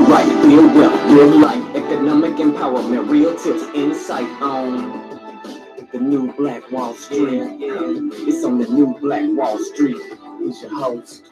it right, real wealth, real life, economic empowerment, real tips, insight on the new Black Wall Street. It's on the new Black Wall Street. He's your host.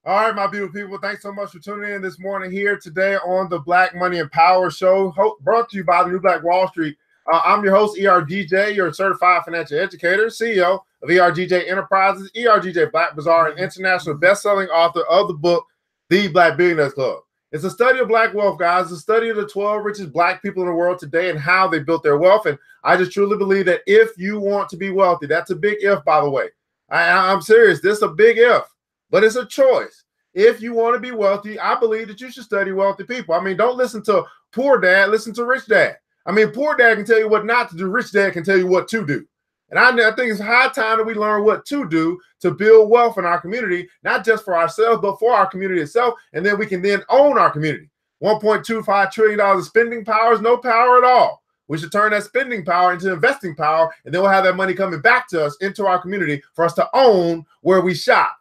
All right, my beautiful people, thanks so much for tuning in this morning here today on the Black Money and Power Show, brought to you by the New Black Wall Street. I'm your host, ERGJ, your certified financial educator, CEO of ERGJ Enterprises, ERGJ Black Bazaar, and international best-selling author of the book, The Black Billionaires Club. It's a study of Black wealth, guys. It's a study of the 12 richest Black people in the world today and how they built their wealth. And I just truly believe that if you want to be wealthy, that's a big if, by the way. I'm serious. This is a big if. But it's a choice. If you want to be wealthy, I believe that you should study wealthy people. I mean, don't listen to poor dad, listen to rich dad. I mean, poor dad can tell you what not to do. Rich dad can tell you what to do. And I think it's high time that we learn what to do to build wealth in our community, not just for ourselves, but for our community itself. And then we can then own our community. $1.25 trillion of spending power is no power at all. We should turn that spending power into investing power, and then we'll have that money coming back to us into our community for us to own where we shop.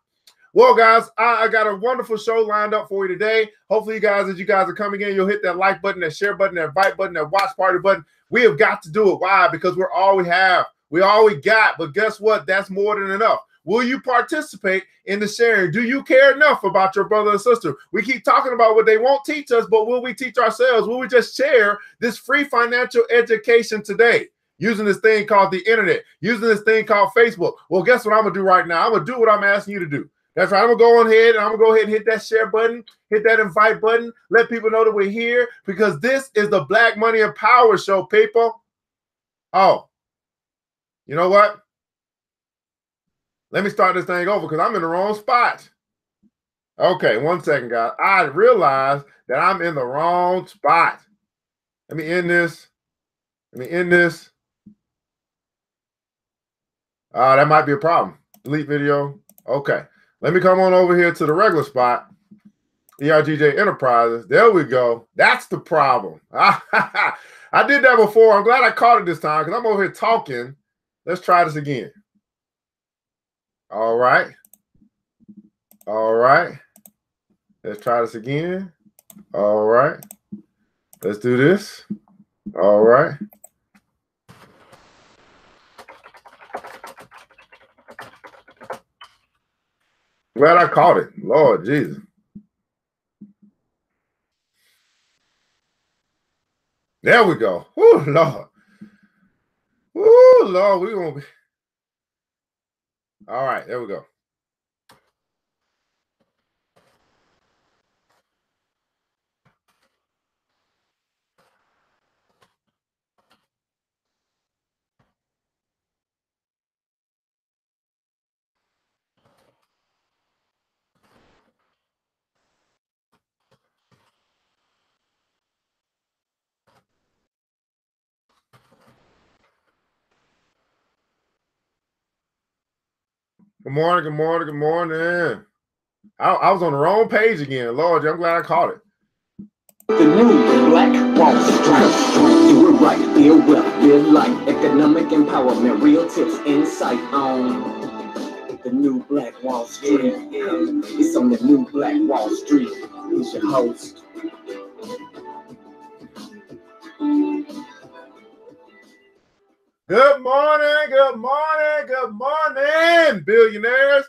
Well, guys, I got a wonderful show lined up for you today. Hopefully, you guys, as you guys are coming in, you'll hit that like button, that share button, that invite button, that watch party button. We have got to do it. Why? Because we're all we have. We all we got. But guess what? That's more than enough. Will you participate in the sharing? Do you care enough about your brother and sister? We keep talking about what they won't teach us, but will we teach ourselves? Will we just share this free financial education today? Using this thing called the internet, using this thing called Facebook. Well, guess what I'm going to do right now? I'm going to do what I'm asking you to do. That's right. I'm going to go on ahead and I'm going to go ahead and hit that share button, hit that invite button, let people know that we're here because this is the Black Money and Power Show, people. Oh, you know what? Let me start this thing over because I'm in the wrong spot. Okay, 1 second, guys. I realized that I'm in the wrong spot. Let me end this. That might be a problem. Delete video. Okay. Let me come on over here to the regular spot. ERGJ Enterprises. There we go. That's the problem. I did that before. I'm glad I caught it this time because I'm over here talking. Let's try this again. All right. All right. Let's try this again. All right. Let's do this. All right. Glad I caught it. Lord Jesus. There we go. Woo, Lord. Woo, Lord. We're going to be. All right. There we go. Good morning, good morning, good morning. I was on the wrong page again. Lord, I'm glad I caught it. The new Black Wall Street. Do it right, real wealth, real life, economic empowerment, real tips, insight on the new Black Wall Street. It's on the new Black Wall Street. He's your host. Good morning, good morning, good morning, billionaires.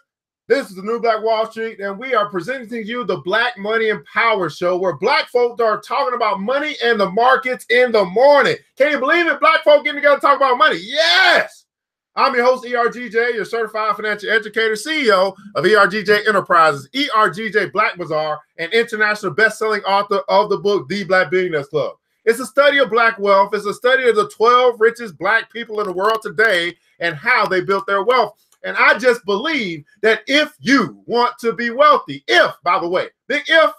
This is the New Black Wall Street, and we are presenting to you the Black Money and Power Show, where Black folk are talking about money and the markets in the morning. Can you believe it? Black folk getting together to talk about money. Yes! I'm your host, ERGJ, your certified financial educator, CEO of ERGJ Enterprises, ERGJ Black Bazaar, and international best-selling author of the book, The Black Billionaires Club. It's a study of Black wealth. It's a study of the 12 richest Black people in the world today and how they built their wealth. And I just believe that if you want to be wealthy, by the way, big if,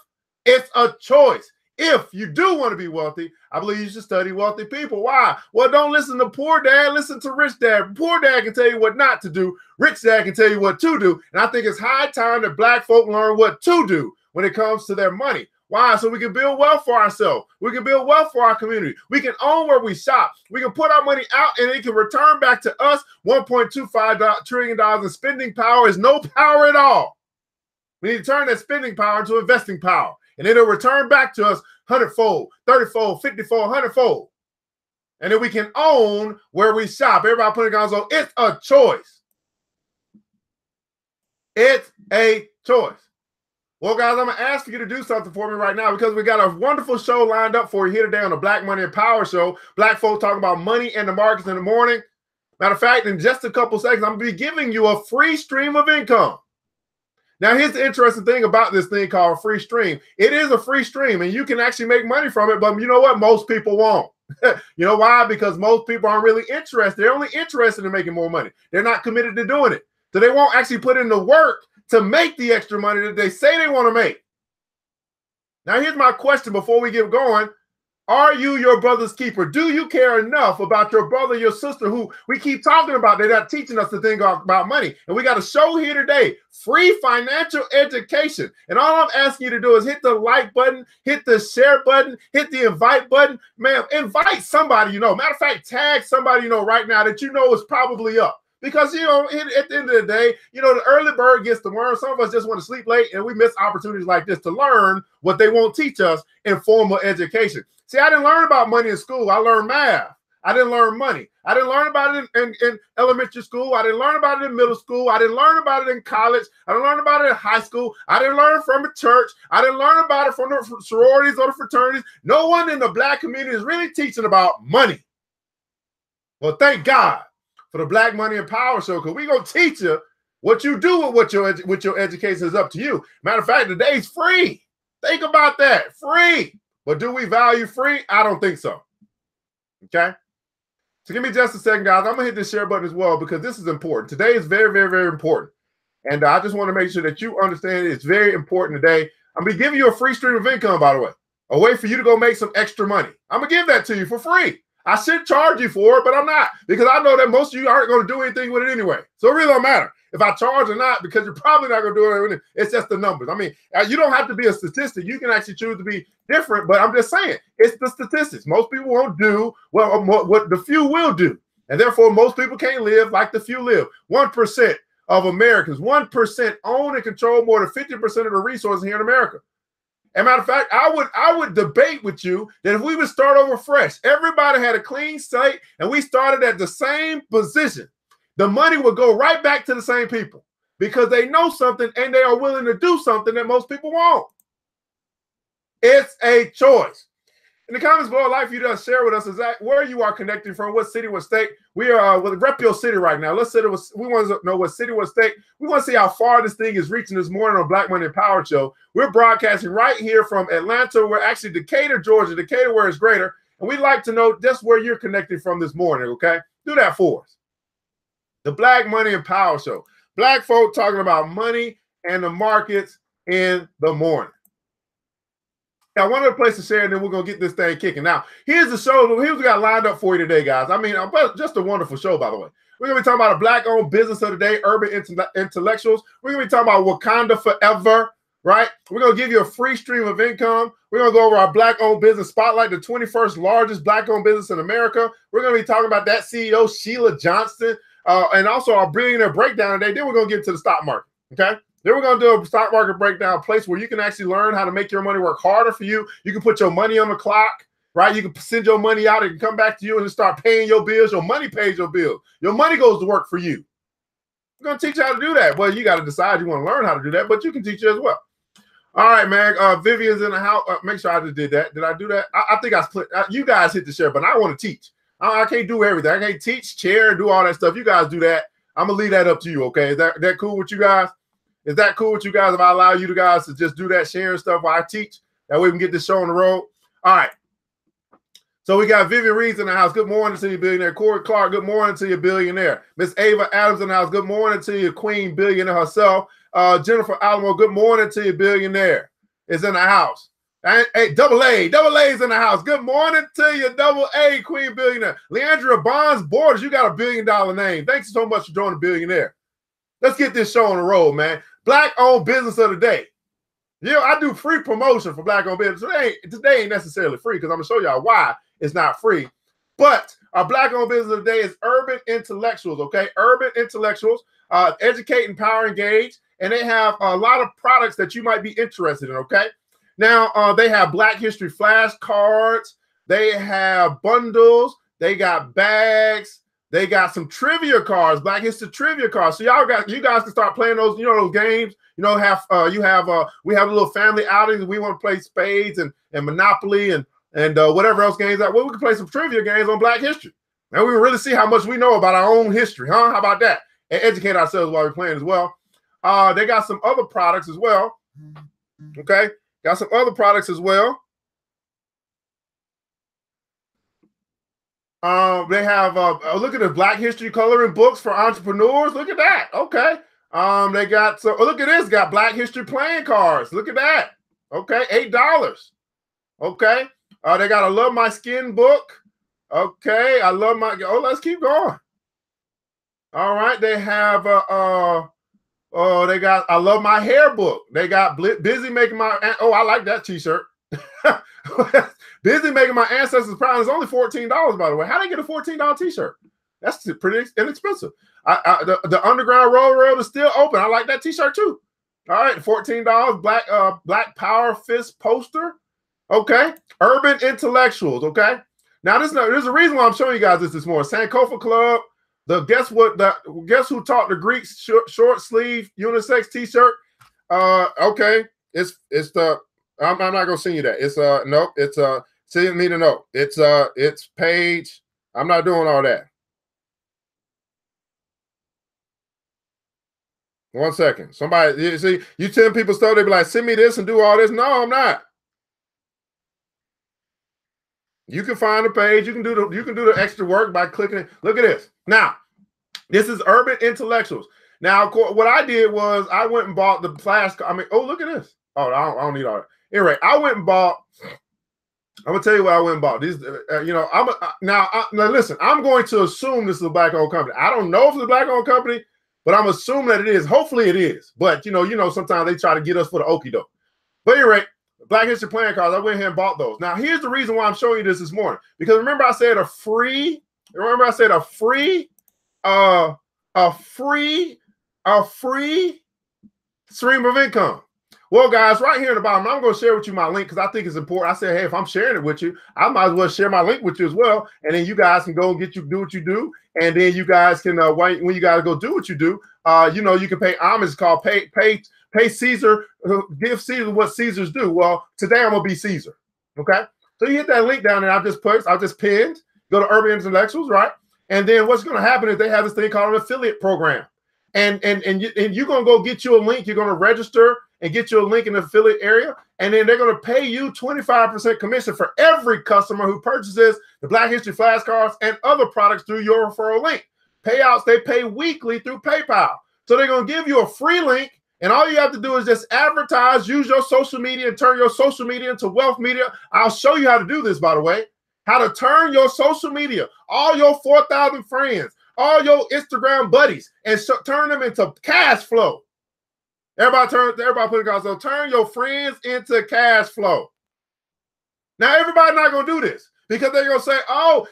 it's a choice. If you do want to be wealthy, I believe you should study wealthy people. Why? Well, don't listen to poor dad. Listen to rich dad. Poor dad can tell you what not to do. Rich dad can tell you what to do. And I think it's high time that Black folk learn what to do when it comes to their money. Why? So we can build wealth for ourselves. We can build wealth for our community. We can own where we shop. We can put our money out and it can return back to us. $1.25 trillion in spending power is no power at all. We need to turn that spending power into investing power. And it'll return back to us 100-fold, 30-fold, 50-fold, 100-fold. And then we can own where we shop. Everybody put it down. So it's a choice. It's a choice. Well, guys, I'm going to ask you to do something for me right now because we got a wonderful show lined up for you here today on the Black Money and Power Show. Black folks talking about money and the markets in the morning. Matter of fact, in just a couple seconds, I'm going to be giving you a free stream of income. Now, here's the interesting thing about this thing called free stream. It is a free stream, and you can actually make money from it, but you know what? Most people won't. You know why? Because most people aren't really interested. They're only interested in making more money. They're not committed to doing it. So they won't actually put in the work to make the extra money that they say they want to make. Now, here's my question before we get going. Are you your brother's keeper? Do you care enough about your brother, your sister, who we keep talking about? They're not teaching us to think about money. And we got a show here today, free financial education. And all I'm asking you to do is hit the like button, hit the share button, hit the invite button. Man, invite somebody you know. Matter of fact, tag somebody you know right now that you know is probably up. Because, you know, at the end of the day, you know, the early bird gets the worm. Some of us just want to sleep late, and we miss opportunities like this to learn what they won't teach us in formal education. See, I didn't learn about money in school. I learned math. I didn't learn money. I didn't learn about it in elementary school. I didn't learn about it in middle school. I didn't learn about it in college. I didn't learn about it in high school. I didn't learn from a church. I didn't learn about it from the sororities or the fraternities. No one in the Black community is really teaching about money. Well, thank God for the Black Money and Power Show, because we're going to teach you what you do with your education is up to you. Matter of fact, today's free. Think about that. Free. But do we value free? I don't think so. Okay? So give me just a second, guys. I'm going to hit the share button as well because this is important. Today is very, very, very important. And I just want to make sure that you understand it's very important today. I'm going to give you a free stream of income, by the way. A way for you to go make some extra money. I'm going to give that to you for free. I should charge you for it, but I'm not, because I know that most of you aren't going to do anything with it anyway. So it really don't matter if I charge or not, because you're probably not going to do it. It's just the numbers. I mean, you don't have to be a statistic. You can actually choose to be different, but I'm just saying it's the statistics. Most people won't do what the few will do. And therefore, most people can't live like the few live. 1% of Americans, 1% own and control more than 50% of the resources here in America. As a matter of fact, I would debate with you that if we would start over fresh, everybody had a clean slate, and we started at the same position, the money would go right back to the same people because they know something and they are willing to do something that most people won't. It's a choice. In the comments below, I'd like for you to share with us exactly where you are connecting from, what city, what state. We are with rep your city right now. Let's say we want to know what city, what state. We want to see how far this thing is reaching this morning on Black Money and Power Show. We're broadcasting right here from Atlanta. We're actually Decatur, Georgia. Decatur, where it's greater. And we'd like to know just where you're connecting from this morning, okay? Do that for us. The Black Money and Power Show. Black folk talking about money and the markets in the morning. Now, one other place to share, and then we're going to get this thing kicking. Now, here's the show. Here's what we got lined up for you today, guys. I mean, just a wonderful show, by the way. We're going to be talking about a Black-owned business of the day, urban intellectuals. We're going to be talking about Wakanda forever, right? We're going to give you a free stream of income. We're going to go over our Black-owned business spotlight, the 21st largest Black-owned business in America. We're going to be talking about that CEO, Sheila Johnston, and also our billionaire breakdown today. Then we're going to get into the stock market, okay? Then we're going to do a stock market breakdown, a place where you can actually learn how to make your money work harder for you. You can put your money on the clock, right? You can send your money out. It can come back to you and start paying your bills. Your money pays your bills. Your money goes to work for you. We're going to teach you how to do that. Well, you got to decide you want to learn how to do that, but you can teach you as well. All right, man. Vivian's in the house. Make sure I just did that. Did I do that? I think I split. You guys hit the share, but I want to teach. I can't do everything. I can't teach, chair, and do all that stuff. You guys do that. I'm going to leave that up to you, okay? Is that cool with you guys? Is that cool with you guys if I allow you guys to just do that sharing stuff while I teach? That way we can get this show on the road. All right. So we got Vivian Reed's in the house. Good morning to you, billionaire. Corey Clark, good morning to you, billionaire. Miss Ava Adams in the house. Good morning to you, queen billionaire herself. Jennifer Alamo, good morning to you, billionaire. Is in the house. Hey, double A's in the house. Good morning to you, double A, queen billionaire. Leandra Bonds Borders, you got a $1 billion name. Thanks so much for joining Billionaire. Let's get this show on the road, man. Black-owned business of the day. Yeah, I do free promotion for Black-owned business. Today ain't necessarily free because I'm gonna show y'all why it's not free. But our Black-owned business of the day is Urban Intellectuals. Okay, Urban Intellectuals, educate, empower, engage, and they have a lot of products that you might be interested in. Okay, now they have Black History flashcards, they have bundles, they got bags. They got some trivia cards, Black History trivia cards. So you guys can start playing those, those games. We have a little family outings. We want to play spades and Monopoly and whatever else games that. Well, we can play some trivia games on Black History. And we can really see how much we know about our own history, huh? How about that? And educate ourselves while we're playing as well. They got some other products as well. Okay, got some other products as well. They have look at the Black History coloring books for entrepreneurs. Look at that. Okay. They got look at this. Got Black History playing cards. Look at that. Okay, $8. Okay. They got a Love My Skin book. Okay, I love my. Oh, let's keep going. All right. They have they got I Love My Hair book. They got Busy Making My. Oh, I like that T-shirt. Busy Making My Ancestors Proud is only $14, by the way. How do they get a $14 T-shirt? That's pretty inexpensive. The Underground Railroad is still open. I like that T-shirt too. All right, $14. Black Power Fist poster. Okay, Urban Intellectuals. Okay, now there's a reason why I'm showing you guys this morning. Sankofa Club. Guess who taught the Greeks short sleeve unisex T-shirt? Okay, it's the. I'm not gonna send you that. It's nope. It's send me the note. It's page. I'm not doing all that. 1 second. Somebody, you see, you tell people stuff, they be like, send me this and do all this. No, I'm not. You can find a page. You can do the extra work by clicking it. Look at this. Now, this is Urban Intellectuals. Now, what I did was I went and bought the flash. Oh, look at this. Oh, I don't need all that. Anyway, I went and bought. I'm gonna tell you what I went and bought. These, now listen. I'm going to assume this is a Black-owned company. I don't know if it's a Black-owned company, but I'm assuming that it is. Hopefully, it is. But sometimes they try to get us for the okie doke. But anyway, Black History playing cards. I went ahead and bought those. Now, here's the reason why I'm showing you this morning. Because remember, I said a free stream of income. Well, guys, right here in the bottom, I'm going to share with you my link because I think it's important. I said, hey, if I'm sharing it with you, I might as well share my link with you as well. And then you guys can go and do what you do. And then you guys can, when you guys go do what you do, you can pay homage. It's called pay Caesar, give Caesar what Caesars do. Well, today I'm going to be Caesar. Okay. So you hit that link down there. I just pinned, go to Urban Intellectuals, right? And then what's going to happen is they have this thing called an affiliate program. And you're going to go get you a link. You're going to register and get you a link in the affiliate area. And then they're going to pay you 25% commission for every customer who purchases the Black History flashcards and other products through your referral link. Payouts, they pay weekly through PayPal. So they're going to give you a free link. And all you have to do is just advertise, use your social media, and turn your social media into wealth media. I'll show you how to do this, by the way. How to turn your social media, all your 4,000 friends, all your Instagram buddies, and turn them into cash flow. Everybody put it on. So turn your friends into cash flow. Now, everybody's not going to do this because they're going to say, oh,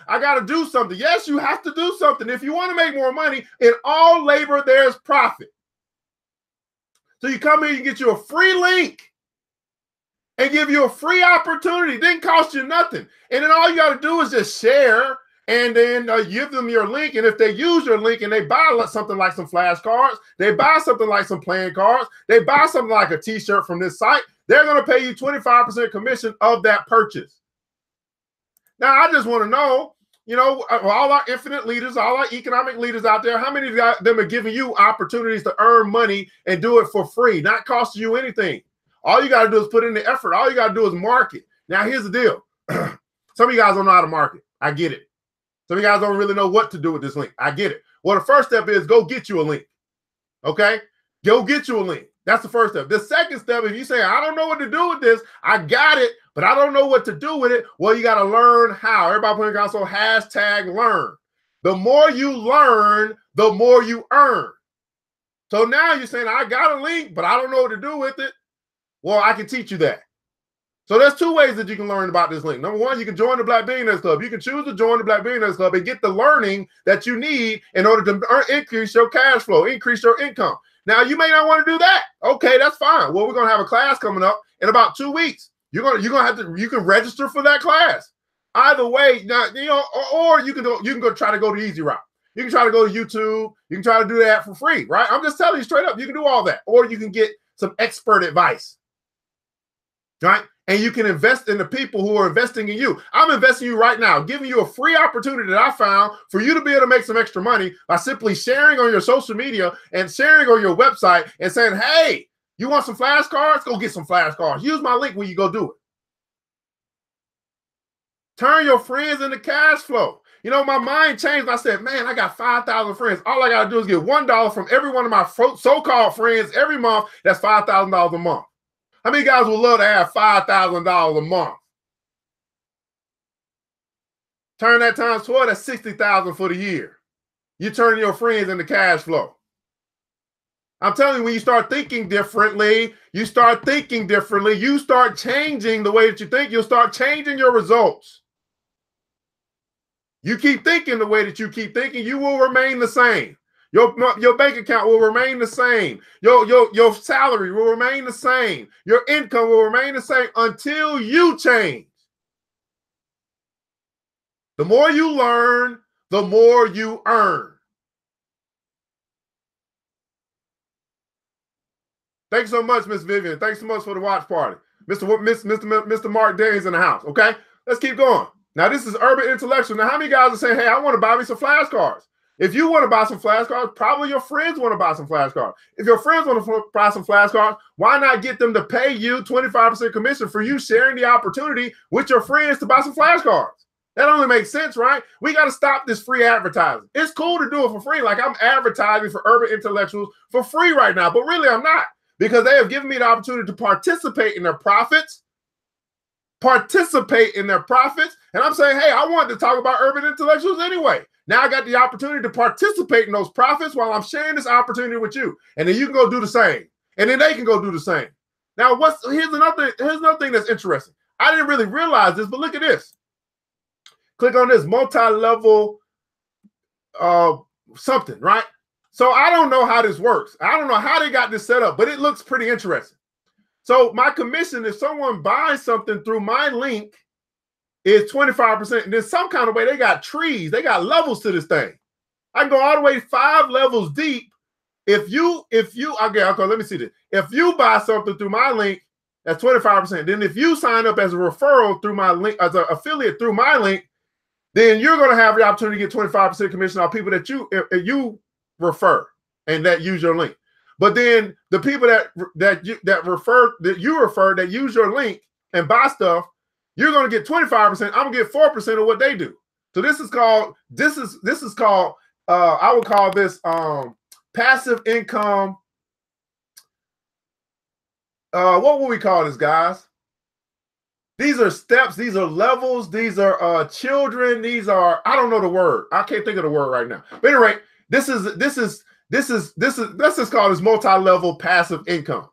I got to do something. Yes, you have to do something. If you want to make more money, in all labor, there's profit. So you come here, you get you a free link and give you a free opportunity. It didn't cost you nothing. And then all you got to do is just share and then give them your link. And if they use your link and they buy something like some flashcards, they buy something like some playing cards, they buy something like a T-shirt from this site, they're going to pay you 25% commission of that purchase. Now, I just want to know, all our infinite leaders, all our economic leaders out there, how many of them are giving you opportunities to earn money and do it for free, not costing you anything? All you got to do is put in the effort. All you got to do is market. Now, here's the deal. Some of you guys don't know how to market. I get it. Some of you guys don't really know what to do with this link. I get it. Well, the first step is go get you a link. Okay? Go get you a link. That's the first step. The second step, if you say, I don't know what to do with this, I got it, but I don't know what to do with it. Well, you got to learn how. Everybody put it down, so #learn. The more you learn, the more you earn. So now you're saying, I got a link, but I don't know what to do with it. Well, I can teach you that. So there's two ways that you can learn about this link. Number one, you can join the Black Billionaires Club. You can choose to join the Black Billionaires Club and get the learning that you need in order to increase your cash flow, increase your income. Now, you may not want to do that. Okay, that's fine. Well, we're going to have a class coming up in about 2 weeks. You can register for that class. Either way, now, or you can go try to go the easy route. You can try to go to YouTube. You can try to do that for free, right? I'm just telling you straight up, you can do all that. Or you can get some expert advice, right? And you can invest in the people who are investing in you. I'm investing in you right now, giving you a free opportunity that I found for you to be able to make some extra money by simply sharing on your social media and sharing on your website and saying, hey, you want some flashcards? Go get some flashcards. Use my link when you go do it. Turn your friends into cash flow. You know, my mind changed. I said, man, I got 5,000 friends. All I got to do is get $1 from every one of my so-called friends every month. That's $5,000 a month. How many guys would love to have $5,000 a month? Turn that times 12, that's $60,000 for the year. You're turning your friends into cash flow. I'm telling you, when you start thinking differently, you start changing the way that you think, you'll start changing your results. You keep thinking the way that you keep thinking, you will remain the same. Your bank account will remain the same. Your salary will remain the same. Your income will remain the same until you change. The more you learn, the more you earn. Thanks so much, Miss Vivian. Thanks so much for the watch party. Mr. Mark Dane's in the house, okay? Let's keep going. Now, this is Urban Intellectual. Now, how many guys are saying, hey, I want to buy me some flashcards? If you want to buy some flashcards, probably your friends want to buy some flashcards. If your friends want to buy some flashcards, why not get them to pay you 25% commission for you sharing the opportunity with your friends to buy some flashcards? That only makes sense, right? We got to stop this free advertising. It's cool to do it for free. Like I'm advertising for Urban Intellectuals for free right now, but really I'm not, because they have given me the opportunity to participate in their profits. And I'm saying, hey, I wanted to talk about Urban Intellectuals anyway. Now I got the opportunity to participate in those profits while I'm sharing this opportunity with you. And then you can go do the same. And then they can go do the same. Now, here's another thing that's interesting. I didn't really realize this, but look at this. Click on this multi-level something, right? So I don't know how this works. I don't know how they got this set up, but it looks pretty interesting. So my commission, if someone buys something through my link, is 25%. And then some kind of way, they got trees. They got levels to this thing. I can go all the way 5 levels deep. Okay, let me see this. If you buy something through my link, that's 25%. Then if you sign up as a referral through my link, as an affiliate through my link, then you're going to have the opportunity to get 25% commission on people that you refer and that use your link. But then the people that you refer that use your link and buy stuff, you're going to get 25%. I'm going to get 4% of what they do. So this is called I would call this passive income. What would we call this, guys? These are steps. These are levels. These are children. These are, I don't know the word. I can't think of the word right now. But anyway, let's just call this multi-level passive income.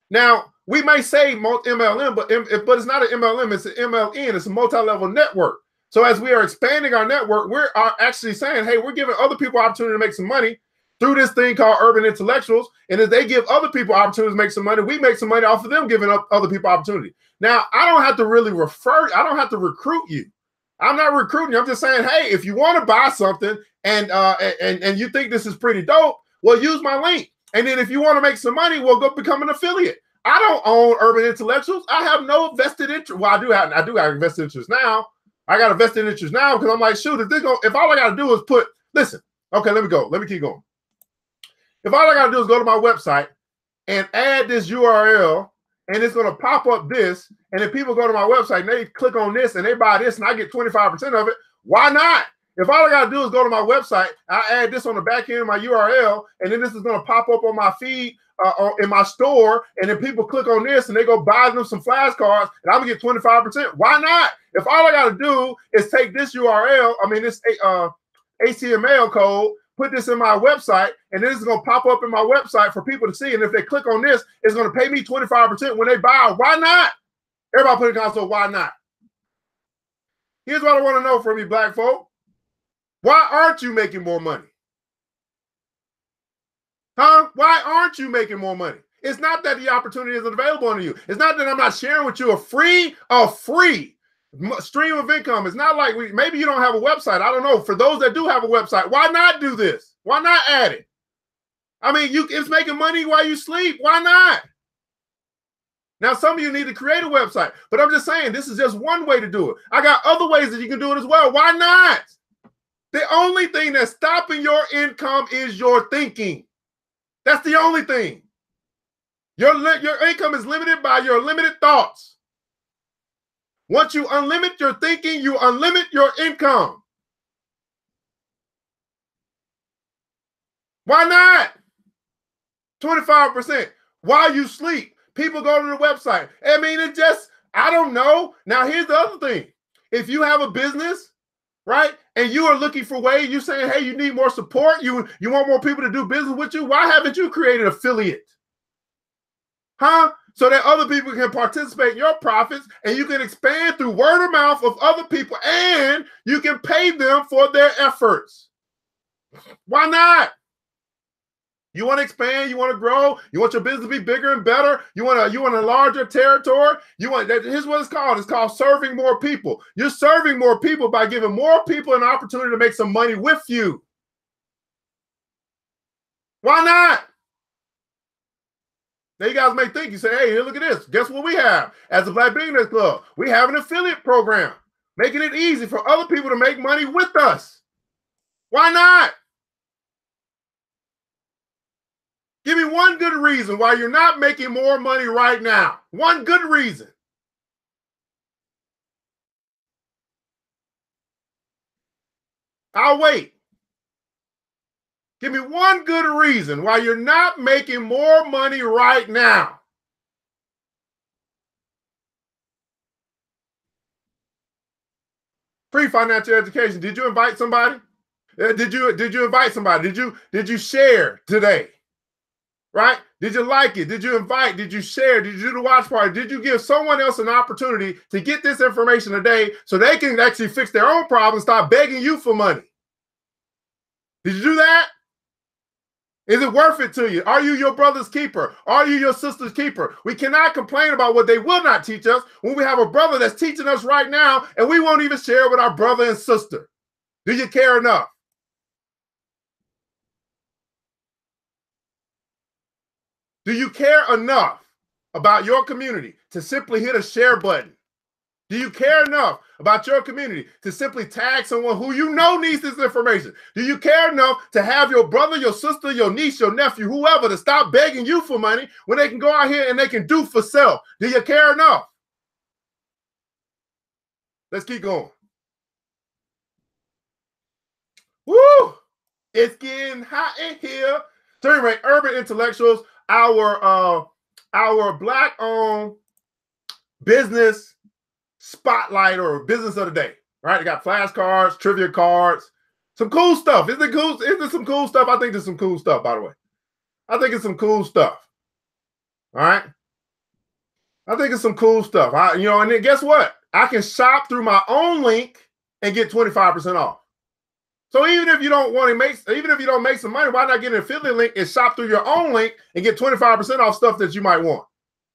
Now, we may say MLM, but it's not an MLM. It's an MLN. It's a multi-level network. So as we are expanding our network, we're actually saying, hey, we're giving other people opportunity to make some money through this thing called Urban Intellectuals. And as they give other people opportunities to make some money, we make some money off of them giving up other people opportunity. Now, I don't have to really I don't have to recruit you. I'm not recruiting you. I'm just saying, hey, if you want to buy something and you think this is pretty dope, well, use my link. And then if you want to make some money, well, go become an affiliate. I don't own Urban Intellectuals. I have no vested interest. Well, I do have a vested interest now. I got a vested interest now because I'm like, shoot, if all I got to do is listen, okay, let me keep going. If all I got to do is go to my website and add this URL, and it's going to pop up this, and if people go to my website and they click on this and they buy this and I get 25% of it, why not? If all I got to do is go to my website, I add this on the back end of my URL, and then this is going to pop up on my feed in my store, and then people click on this and they go buy them some flashcards, and I'm going to get 25%. Why not? If all I got to do is take this URL, this HTML code, put this in my website, and this is going to pop up in my website for people to see. And if they click on this, it's going to pay me 25% when they buy. Why not? Everybody put in the console, why not? Here's what I want to know from you, black folk. Why aren't you making more money? Huh? Why aren't you making more money? It's not that the opportunity isn't available to you. It's not that I'm not sharing with you a free stream of income. It's not like maybe you don't have a website. I don't know. For those that do have a website, why not do this? Why not add it? I mean, it's making money while you sleep. Why not? Now, some of you need to create a website, but I'm just saying this is just one way to do it. I got other ways that you can do it as well. Why not? The only thing that's stopping your income is your thinking. That's the only thing. Your income is limited by your limited thoughts. Once you unlimit your thinking, you unlimit your income. Why not? 25% while you sleep. People go to the website. I mean, it just, I don't know. Now, here's the other thing. If you have a business, right, and you are looking for ways, you're saying, hey, you need more support, you want more people to do business with you, why haven't you created an affiliate? Huh? So that other people can participate in your profits and you can expand through word of mouth of other people and you can pay them for their efforts. Why not? You want to expand, you want to grow, you want your business to be bigger and better, you want a larger territory, here's what it's called. It's called serving more people. You're serving more people by giving more people an opportunity to make some money with you. Why not? Now you guys may think, you say, hey, here, look at this. Guess what we have? As the Black Billionaires Club, we have an affiliate program, making it easy for other people to make money with us. Why not? Give me one good reason why you're not making more money right now. One good reason. I'll wait. Give me one good reason why you're not making more money right now. Free financial education. Did you invite somebody? Did you invite somebody? Did you share today? Right? Did you like it? Did you invite? Did you share? Did you do the watch party? Did you give someone else an opportunity to get this information today so they can actually fix their own problems, stop begging you for money? Did you do that? Is it worth it to you? Are you your brother's keeper? Are you your sister's keeper? We cannot complain about what they will not teach us when we have a brother that's teaching us right now and we won't even share with our brother and sister. Do you care enough? Do you care enough about your community to simply hit a share button? Do you care enough about your community to simply tag someone who you know needs this information? Do you care enough to have your brother, your sister, your niece, your nephew, whoever, to stop begging you for money when they can go out here and they can do for self? Do you care enough? Let's keep going. Woo! It's getting hot in here. So anyway, Urban Intellectuals, our Black-owned business spotlight or business of the day, right? They got flashcards, trivia cards, some cool stuff. Is it cool? Is there some cool stuff? I think there's some cool stuff, by the way. I think it's some cool stuff. All right. I think it's some cool stuff. And then guess what? I can shop through my own link and get 25% off. So even if you don't make some money, why not get an affiliate link and shop through your own link and get 25% off stuff that you might want?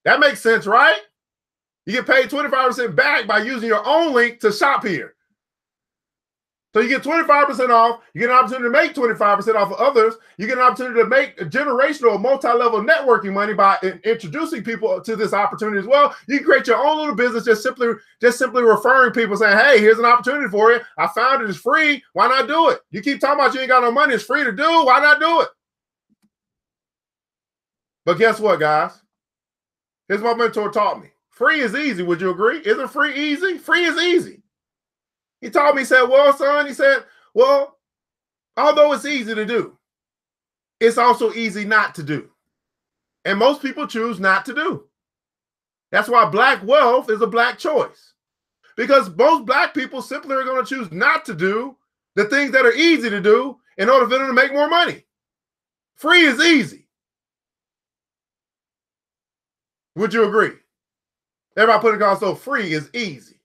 That makes sense, right? You get paid 25% back by using your own link to shop here. So you get 25% off. You get an opportunity to make 25% off of others. You get an opportunity to make generational, multi-level networking money by introducing people to this opportunity as well. You can create your own little business just simply referring people, saying, hey, here's an opportunity for you. I found it. It's free. Why not do it? You keep talking about you ain't got no money. It's free to do. Why not do it? But guess what, guys? Here's what my mentor taught me. Free is easy. Would you agree? Isn't free easy? Free is easy. He taught me, he said, well, son, he said, well, although it's easy to do, it's also easy not to do. And most people choose not to do. That's why black wealth is a black choice. Because most black people simply are going to choose not to do the things that are easy to do in order for them to make more money. Free is easy. Would you agree? Everybody put it on, so free is easy.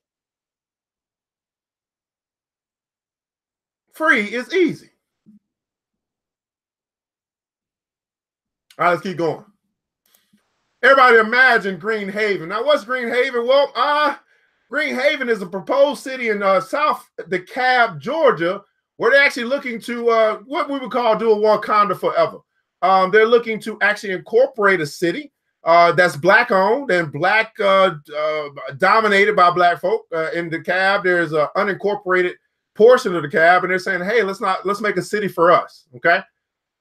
Free is easy. All right, let's keep going. Everybody imagine GreenHaven. Now, what's GreenHaven? Well, GreenHaven is a proposed city in South DeKalb, Georgia, where they're actually looking to what we would call do a Wakanda forever. They're looking to actually incorporate a city that's black owned and black dominated by black folk. In DeKalb, there's an unincorporated portion of DeKalb, and they're saying, hey, let's make a city for us. Okay,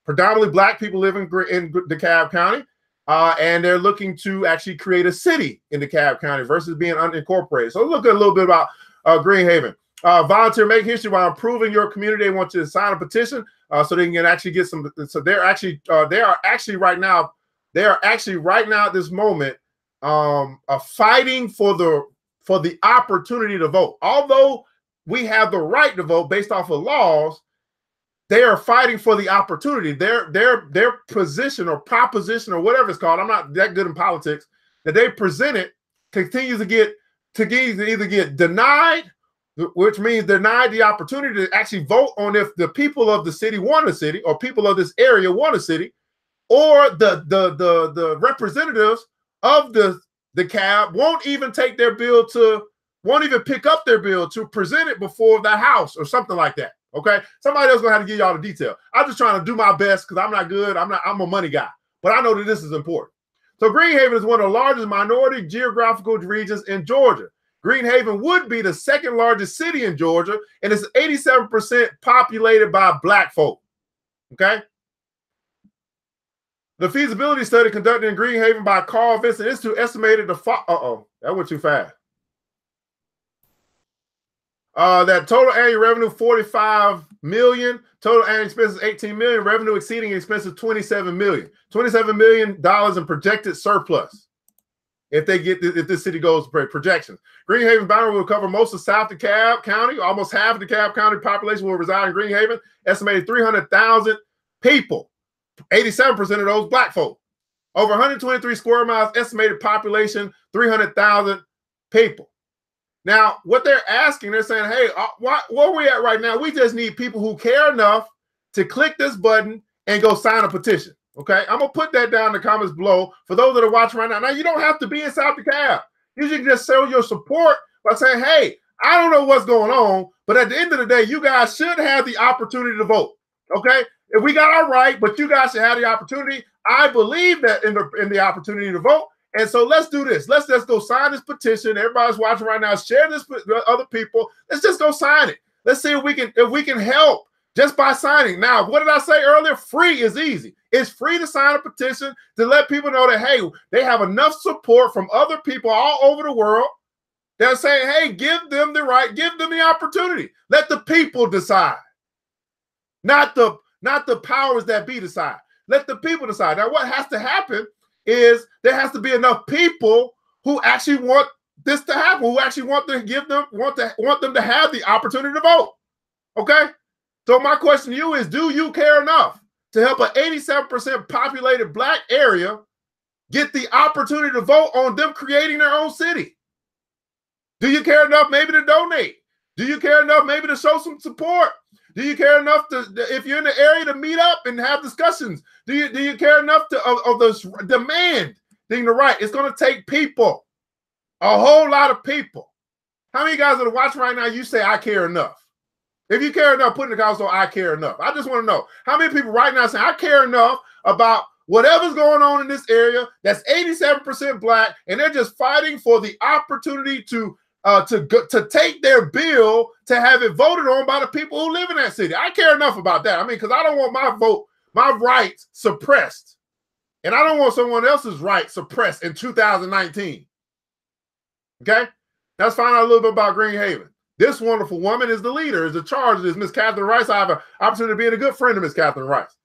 predominantly black people live in DeKalb County. And they're looking to actually create a city in DeKalb County versus being unincorporated. So let's look at a little bit about GreenHaven. Volunteer make history while improving your community. They want you to sign a petition so they can actually get some. So they are actually right now at this moment fighting for the opportunity to vote. Although we have the right to vote based off of laws, they are fighting for the opportunity. Their position or proposition or whatever it's called, I'm not that good in politics, that they presented continues to either get denied, which means denied the opportunity to actually vote on if the people of the city want a city or people of this area want a city, or the representatives of the cab won't even take their bill won't even pick up their bill to present it before the House or something like that. Okay, somebody else gonna have to give y'all the detail. I'm just trying to do my best because I'm not good. I'm a money guy, but I know that this is important. So GreenHaven is one of the largest minority geographical regions in Georgia. GreenHaven would be the second largest city in Georgia, and it's 87% populated by black folk. Okay. The feasibility study conducted in GreenHaven by Carl Vincent Institute estimated that went too fast. That total annual revenue, 45 million, total annual expenses, 18 million, revenue exceeding expenses, 27 million. $27 million in projected surplus if this city goes for projections. GreenHaven boundary will cover most of South DeKalb County. Almost half of the DeKalb County population will reside in GreenHaven, estimated 300,000 people, 87% of those black folk. Over 123 square miles, estimated population, 300,000 people. Now, what they're asking, they're saying, hey, where we at right now, we just need people who care enough to click this button and go sign a petition. Okay, I'm going to put that down in the comments below for those that are watching right now. Now, you don't have to be in South DeKalb. You can just show your support by saying, hey, I don't know what's going on, but at the end of the day, you guys should have the opportunity to vote. Okay, if we got our right, but you guys should have the opportunity. I believe that in the opportunity to vote. And so let's do this. Let's just go sign this petition. Everybody's watching right now. Share this with other people. Let's just go sign it. Let's see if we can help just by signing. Now, what did I say earlier? Free is easy. It's free to sign a petition to let people know that, hey, they have enough support from other people all over the world. They're saying, hey, give them the right, give them the opportunity. Let the people decide. Not the powers that be decide. Let the people decide. Now, what has to happen is there has to be enough people who actually want this to happen, who actually want them to have the opportunity to vote. Okay? So my question to you is, do you care enough to help an 87% populated black area get the opportunity to vote on them creating their own city? Do you care enough maybe to donate? Do you care enough maybe to show some support? Do you care enough to, if you're in the area, to meet up and have discussions? Do you care enough of this demand being the right? It's going to take people, a whole lot of people. How many guys that are watching right now, you say, I care enough? If you care enough, put in the comments, so I care enough. I just want to know, how many people right now say, I care enough about whatever's going on in this area that's 87% black, and they're just fighting for the opportunity to take their bill to have it voted on by the people who live in that city. I care enough about that. I mean, because I don't want my vote, my rights suppressed. And I don't want someone else's rights suppressed in 2019. Okay? Let's find out a little bit about GreenHaven. This wonderful woman is the leader, is the charge of this, Miss Catherine Rice. I have an opportunity to be a good friend of Miss Catherine Rice.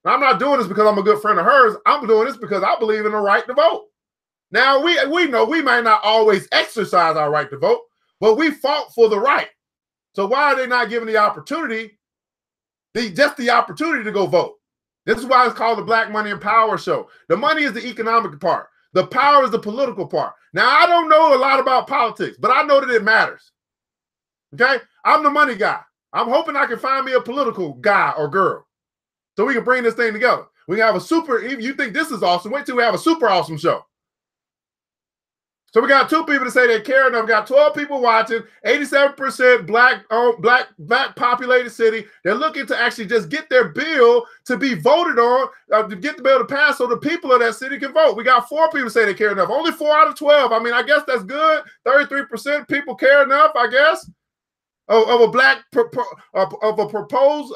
Now, I'm not doing this because I'm a good friend of hers. I'm doing this because I believe in the right to vote. Now, we know we might not always exercise our right to vote, but we fought for the right. So why are they not given the opportunity just the opportunity to go vote. This is why it's called the Black Money and Power Show. The money is the economic part. The power is the political part. Now, I don't know a lot about politics, but I know that it matters. Okay? I'm the money guy. I'm hoping I can find me a political guy or girl so we can bring this thing together. We can have a super, if you think this is awesome, wait till we have a super awesome show. So we got 2 people to say they care enough. We got 12 people watching, 87% black populated city. They're looking to actually just get their bill to be voted on, to get the bill to pass so the people of that city can vote. We got 4 people say they care enough. Only 4 out of 12. I mean, I guess that's good. 33% people care enough, I guess, of a black, of a proposed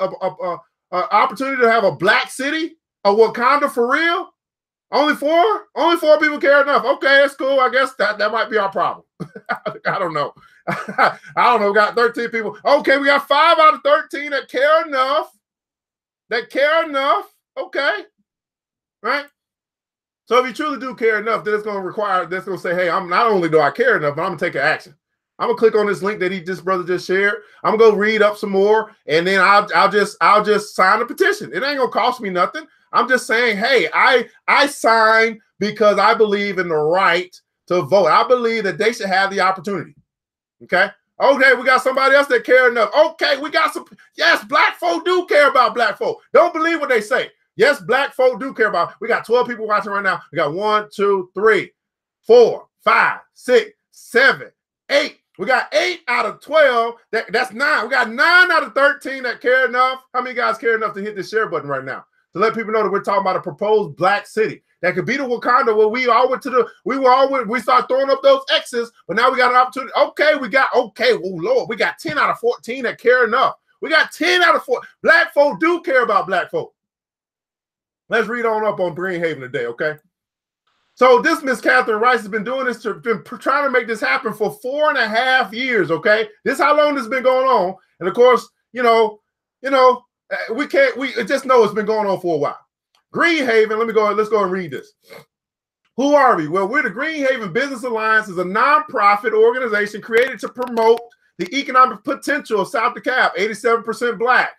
opportunity to have a black city, a Wakanda for real. Only 4? Only 4 people care enough. Okay, that's cool. I guess that might be our problem. I don't know. I don't know. We got 13 people. Okay, we got 5 out of 13 that care enough. Okay. Right? So if you truly do care enough, then it's going to require, that's going to say, hey, I'm not only do I care enough, but I'm going to take an action. I'm going to click on this link that this brother just shared. I'm going to go read up some more, and then I'll just sign a petition. It ain't going to cost me nothing. I'm just saying, hey, I sign because I believe in the right to vote. I believe that they should have the opportunity. Okay. Okay, we got somebody else that care enough. Okay, we got some. Yes, black folk do care about black folk. Don't believe what they say. Yes, black folk do care about. We got 12 people watching right now. We got 1, 2, 3, 4, 5, 6, 7, 8. We got 8 out of 12. That's 9. We got 9 out of 13 that care enough. How many guys care enough to hit the share button right now to let people know that we're talking about a proposed black city that could be the Wakanda where we all went to the, we start throwing up those X's, but now we got an opportunity. Okay, oh Lord, we got 10 out of 14 that care enough. We got 10 out of 4. Black folk do care about black folk. Let's read on up on GreenHaven today, okay? So this Miss Catherine Rice has been doing this, been trying to make this happen for 4.5 years, okay? This is how long this has been going on. And of course, we just know it's been going on for a while. GreenHaven, let's go and read this. Who are we? Well, we're the GreenHaven Business Alliance, is a nonprofit organization created to promote the economic potential of South DeKalb, 87% black,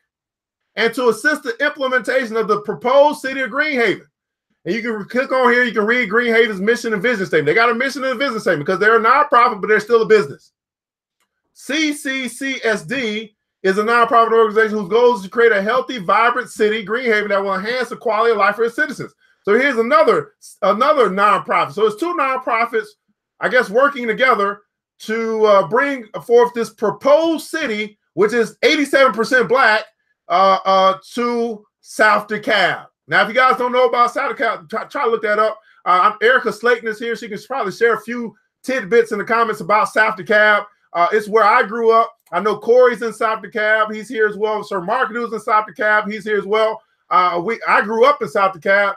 and to assist the implementation of the proposed city of GreenHaven. And you can click on here, you can read GreenHaven's mission and vision statement. They got a mission and a vision statement because they're a nonprofit, but they're still a business. CCCSD is a nonprofit organization whose goal is to create a healthy, vibrant city, GreenHaven, that will enhance the quality of life for its citizens. So here's another nonprofit. So it's 2 nonprofits, I guess, working together to bring forth this proposed city, which is 87% black, to South DeKalb. Now, if you guys don't know about South DeKalb, try to look that up. Erica Slayton is here. She can probably share a few tidbits in the comments about South DeKalb. It's where I grew up. I know Corey's in South DeKalb. He's here as well. Sir Mark News in South DeKalb. He's here as well. I grew up in South DeKalb.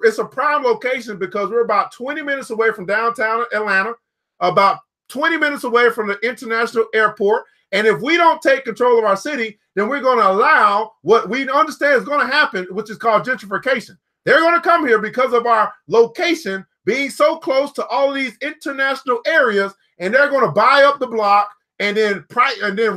It's a prime location because we're about 20 minutes away from downtown Atlanta, about 20 minutes away from the international airport. And if we don't take control of our city, then we're going to allow what we understand is going to happen, which is called gentrification. They're going to come here because of our location being so close to all these international areas, and they're going to buy up the block and then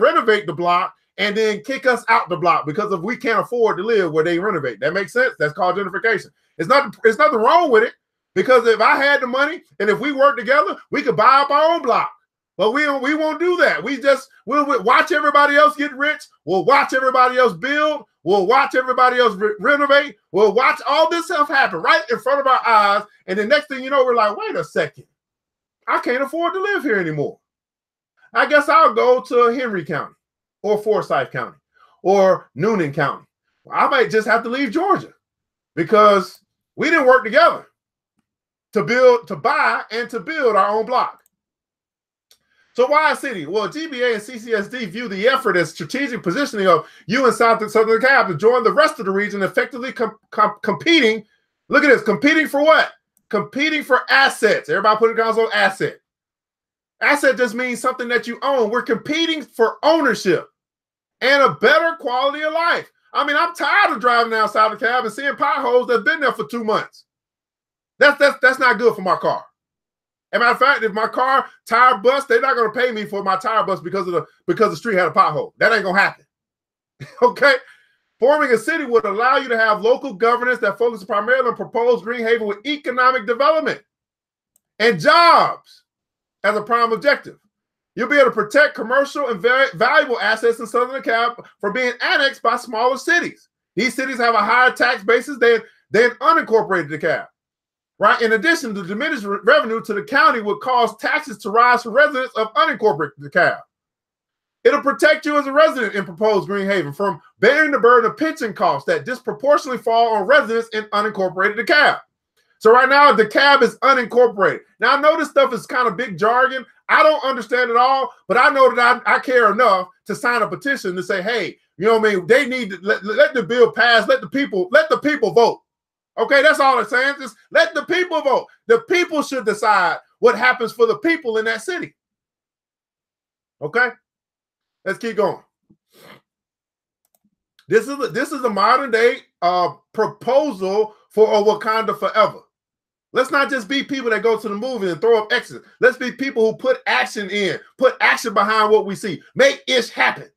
renovate the block and then kick us out the block because we can't afford to live where they renovate. That makes sense. That's called gentrification. It's nothing wrong with it, because if I had the money and if we worked together, we could buy up our own block. But we won't do that. We'll watch everybody else get rich. We'll watch everybody else build. We'll watch everybody else renovate. We'll watch all this stuff happen right in front of our eyes. And the next thing you know, we're like, wait a second. I can't afford to live here anymore. I guess I'll go to Henry County or Forsyth County or Noonan County. I might just have to leave Georgia because we didn't work together to buy and to build our own block. So why a city? Well, GBA and CCSD view the effort as strategic positioning of you and Southern DeKalb to join the rest of the region, effectively competing. Look at this, competing for what? Competing for assets. Everybody put it down on asset. Asset just means something that you own. We're competing for ownership and a better quality of life. I mean, I'm tired of driving down South DeKalb and seeing potholes that's been there for 2 months. That's not good for my car. As a matter of fact, if my car tire busts, they're not going to pay me for my tire bust because the street had a pothole. That ain't going to happen. Okay? Forming a city would allow you to have local governance that focuses primarily on proposed GreenHaven with economic development and jobs as a prime objective. You'll be able to protect commercial and very valuable assets in Southern DeKalb from being annexed by smaller cities. These cities have a higher tax basis than unincorporated DeKalb, right? In addition, the diminished revenue to the county would cause taxes to rise for residents of unincorporated DeKalb. It'll protect you as a resident in proposed GreenHaven from bearing the burden of pension costs that disproportionately fall on residents in unincorporated DeKalb. So right now, DeKalb is unincorporated. Now, I know this stuff is kind of big jargon. I don't understand it all, but I know that I care enough to sign a petition to say, hey, you know what I mean? They need to let the bill pass. Let the people vote. Okay, that's all I'm saying. Just let the people vote. The people should decide what happens for the people in that city. Okay, let's keep going. This is a modern day proposal for a Wakanda forever. Let's not just be people that go to the movie and throw up X's. Let's be people who put action in, put action behind what we see. Make ish happen.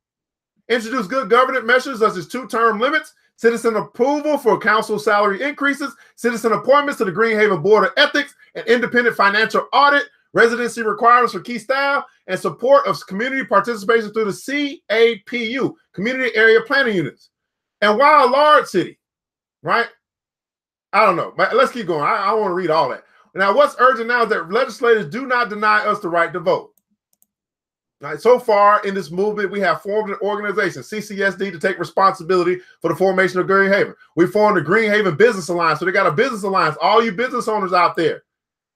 Introduce good governance measures such as 2-term limits, citizen approval for council salary increases, citizen appointments to the GreenHaven Board of Ethics, and independent financial audit, residency requirements for key staff, and support of community participation through the CAPU, Community Area Planning Units. And why a large city, right? I don't know, but let's keep going. I want to read all that. Now, what's urgent now is that legislators do not deny us the right to vote. All right, so far in this movement, we have formed an organization, CCSD, to take responsibility for the formation of GreenHaven. We formed the GreenHaven Business Alliance. So they got a business alliance, all you business owners out there,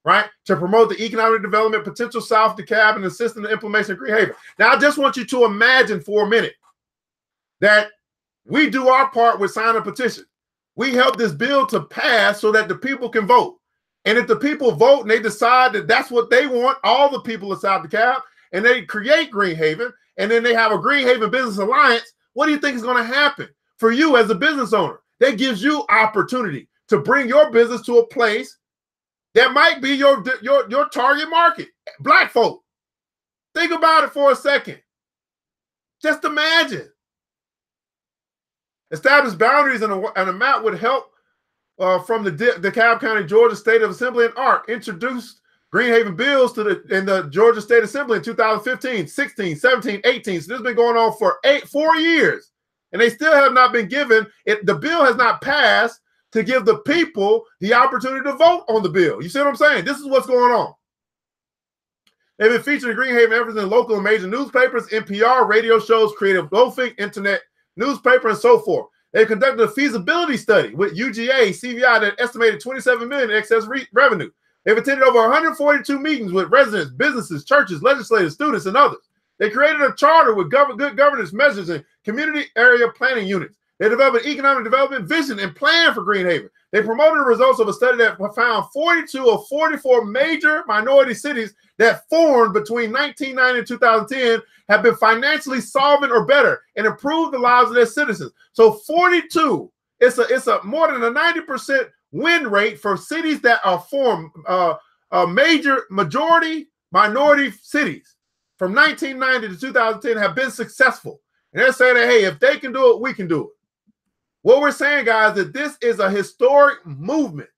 right, to promote the economic development potential South DeKalb and assist in the implementation of GreenHaven. Now, I just want you to imagine for a minute that we do our part with signing a petition. We help this bill to pass so that the people can vote. And if the people vote and they decide that that's what they want, all the people of South DeKalb, and they create GreenHaven, and then they have a GreenHaven Business Alliance, what do you think is going to happen for you as a business owner? That gives you opportunity to bring your business to a place that might be your target market, Black folk. Think about it for a second. Just imagine. Establish boundaries and a map would help from the DeKalb County, Georgia State Assembly and ARC introduced GreenHaven bills in the Georgia State Assembly in 2015, 16, 17, 18. So this has been going on for 4 years, and they still have not been given it. The bill has not passed to give the people the opportunity to vote on the bill. You see what I'm saying? This is what's going on. They've been featured in GreenHaven efforts in local and major newspapers, NPR, radio shows, creative loafing, internet newspaper, and so forth. They conducted a feasibility study with UGA, CVI that estimated $27 million in excess revenue. They've attended over 142 meetings with residents, businesses, churches, legislators, students, and others. They created a charter with good governance measures and community area planning units. They developed an economic development vision and plan for GreenHaven. They promoted the results of a study that found 42 of 44 major minority cities that formed between 1990 and 2010 have been financially solvent or better and improved the lives of their citizens. So 42, it's a more than a 90% win rate for cities that are formed, majority minority cities from 1990 to 2010 have been successful. And they're saying that, hey, if they can do it, we can do it. What we're saying, guys, that this is a historic movement.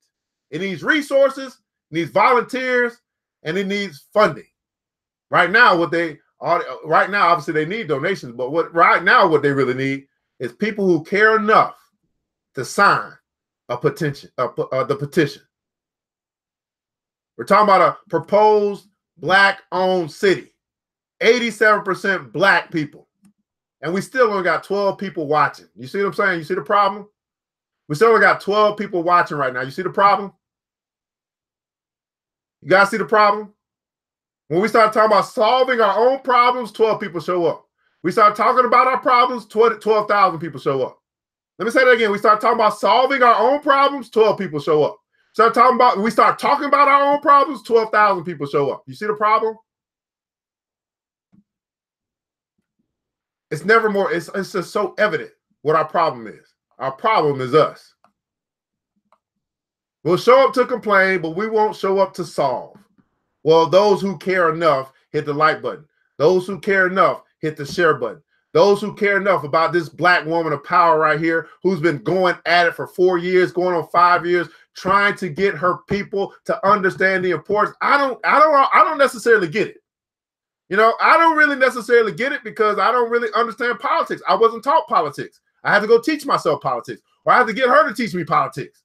It needs resources, it needs volunteers, and it needs funding. Right now, obviously they need donations, but what they really need is people who care enough to sign the petition. We're talking about a proposed Black-owned city, 87% Black people. And we still only got 12 people watching. You see what I'm saying? You see the problem? We still only got 12 people watching right now. You see the problem? You guys see the problem? When we start talking about solving our own problems, 12 people show up. We start talking about our problems, 12,000 people show up. Let me say that again. We start talking about solving our own problems, 12 people show up. We start talking about our own problems, 12,000 people show up. You see the problem? It's never more, it's just so evident what our problem is. Our problem is us. We'll show up to complain, but we won't show up to solve. Well, those who care enough, hit the like button. Those who care enough, hit the share button. Those who care enough about this black woman of power right here, who's been going at it for 4 years, going on 5 years, trying to get her people to understand the importance. I don't necessarily get it. You know, I don't really necessarily get it because I don't really understand politics. I wasn't taught politics. I had to go teach myself politics, or I had to get her to teach me politics.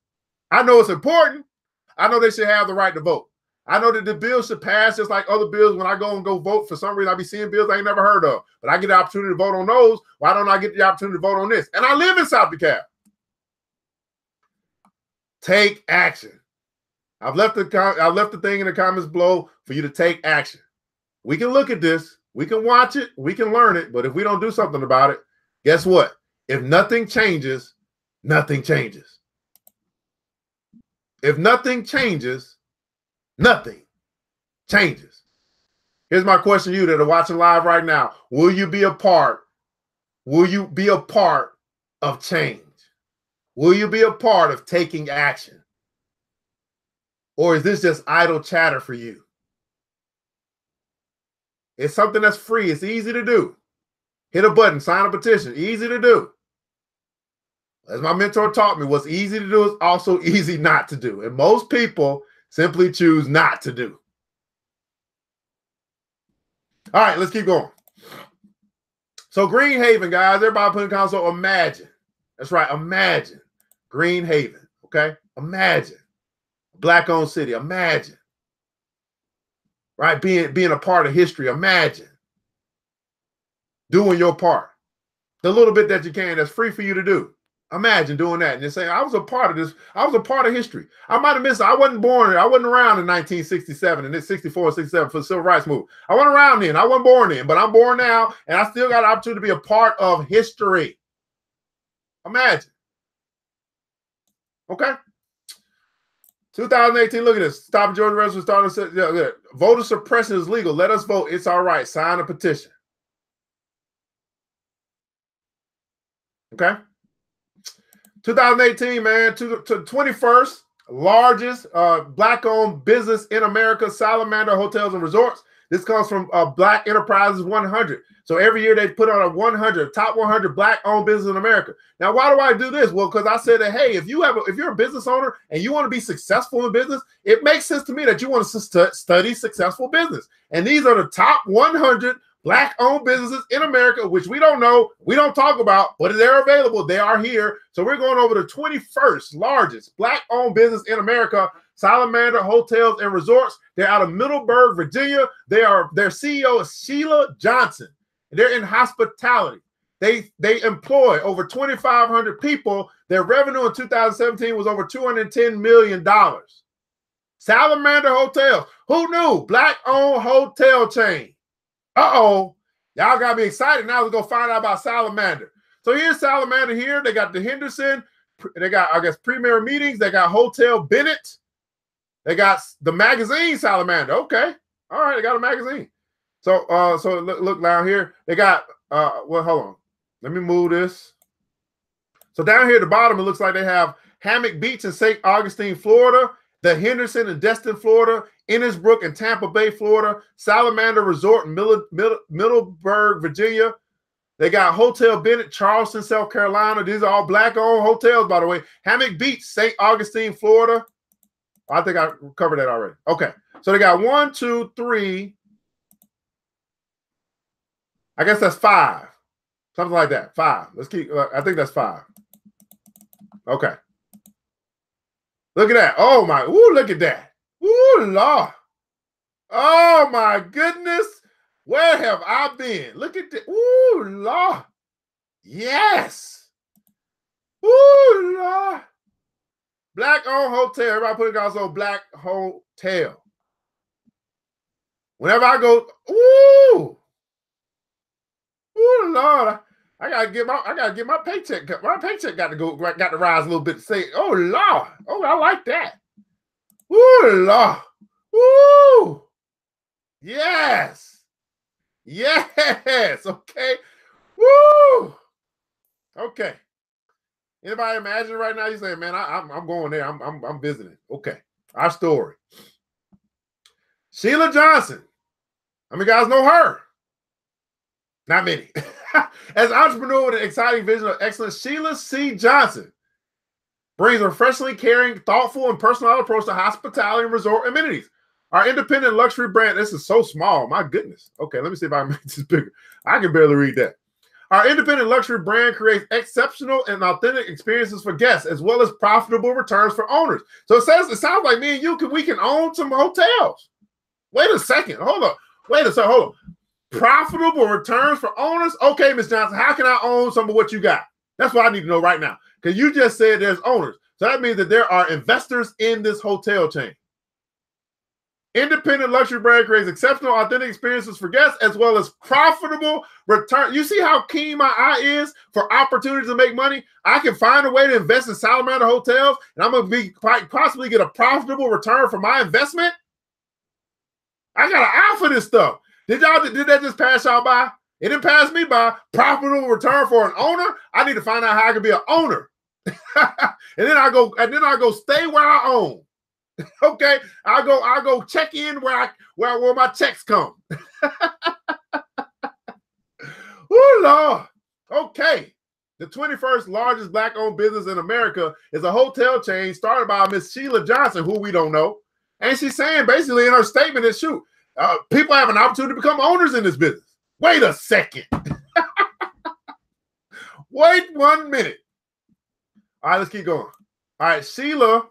I know it's important. I know they should have the right to vote. I know that the bill should pass just like other bills. When I go vote, for some reason I be seeing bills I ain't never heard of, but I get the opportunity to vote on those. Why don't I get the opportunity to vote on this? And I live in South DeKalb. Take action. I've left the thing in the comments below for you to take action. We can look at this, we can watch it, we can learn it, but if we don't do something about it, guess what? If nothing changes, nothing changes. If nothing changes, nothing changes. Here's my question to you that are watching live right now. Will you be a part? Will you be a part of change? Will you be a part of taking action? Or is this just idle chatter for you? It's something that's free. It's easy to do. Hit a button, sign a petition. Easy to do. As my mentor taught me, what's easy to do is also easy not to do. And most people simply choose not to do. All right, let's keep going. So GreenHaven, guys, everybody put in the console, imagine. That's right, imagine. GreenHaven, okay? Imagine. Black-owned city, imagine. Right, being a part of history, imagine. Doing your part. The little bit that you can, that's free for you to do. Imagine doing that and just saying, I was a part of this. I was a part of history. I might have missed it. I wasn't born. I wasn't around in 1967 and then 64, 67 for the Civil Rights Movement. I wasn't around then. I wasn't born then, but I'm born now, and I still got an opportunity to be a part of history. Imagine. Okay? 2018, look at this. Stop Georgia Residents starting to say, yeah, voter suppression is legal. Let us vote. It's all right. Sign a petition. Okay? 2018, man, to 21st largest black-owned business in America, Salamander Hotels and Resorts. This comes from Black Enterprises 100. So every year they put on a 100, top 100 black-owned business in America. Now, why do I do this? Well, because I said that, hey, if you're a business owner and you want to be successful in business, it makes sense to me that you want to study successful business. And these are the top 100 black-owned businesses in America, which we don't know, we don't talk about, but they're available. They are here. So we're going over the 21st largest black-owned business in America, Salamander Hotels and Resorts. They're out of Middleburg, Virginia. Their CEO is Sheila Johnson. They're in hospitality. They employ over 2,500 people. Their revenue in 2017 was over $210 million. Salamander Hotels. Who knew? Black-owned hotel chain. Uh-oh. Y'all got me excited. Now let's go find out about Salamander. So here's Salamander here. They got the Henderson. They got, I guess, Premier Meetings. They got Hotel Bennett. They got the magazine Salamander. Okay. All right. They got a magazine. So look down here. They got, well, hold on. Let me move this. So down here at the bottom, it looks like they have Hammock Beach in St. Augustine, Florida. The Henderson in Destin, Florida, Innisbrook in Tampa Bay, Florida, Salamander Resort in Middleburg, Virginia. They got Hotel Bennett, Charleston, South Carolina. These are all black-owned hotels, by the way. Hammock Beach, St. Augustine, Florida. I think I covered that already. Okay, so they got 1, 2, 3. I guess that's 5. Something like that. 5. Let's keep, I think that's 5. Okay. Look at that. Oh, my. Ooh, look at that. Ooh, Lord. Oh, my goodness. Where have I been? Look at that. Ooh, Lord. Yes. Ooh, Lord. Black-owned hotel. Everybody put it also Black Hotel. Whenever I go, ooh. Ooh, Lord. I gotta get my paycheck. My paycheck got to rise a little bit to say, oh Lord, oh, I like that. Ooh, Lord. Ooh. Yes. Yes. Okay. Woo. Okay. Anybody imagine right now? You saying, man, I'm going there. I'm visiting. Okay. Our story. Sheila Johnson. How many guys know her? Not many. As an entrepreneur with an exciting vision of excellence, Sheila C. Johnson brings a refreshingly caring, thoughtful, and personal approach to hospitality and resort amenities. Our independent luxury brand, this is so small, my goodness. Okay, let me see if I can make this bigger. I can barely read that. Our independent luxury brand creates exceptional and authentic experiences for guests, as well as profitable returns for owners. So it sounds like me and you we can own some hotels. Wait a second, hold on. Hold on. Profitable returns for owners? Okay, Ms. Johnson, how can I own some of what you got? That's what I need to know right now. Because you just said there's owners. So that means that there are investors in this hotel chain. Independent luxury brand creates exceptional, authentic experiences for guests, as well as profitable return. You see how keen my eye is for opportunities to make money? I can find a way to invest in Salamander hotels, and I'm going to possibly get a profitable return for my investment. I got an eye for this stuff. Did that just pass y'all by? It didn't pass me by. Profitable return for an owner. I need to find out how I can be an owner. and then I go stay where I own. Okay, I'll go check in where my checks come. Oh Lord. Okay. The 21st largest Black-owned business in America is a hotel chain started by Miss Sheila Johnson, who we don't know. And she's saying basically in her statement that people have an opportunity to become owners in this business. Wait a second. Wait 1 minute. All right, let's keep going. All right, Sheila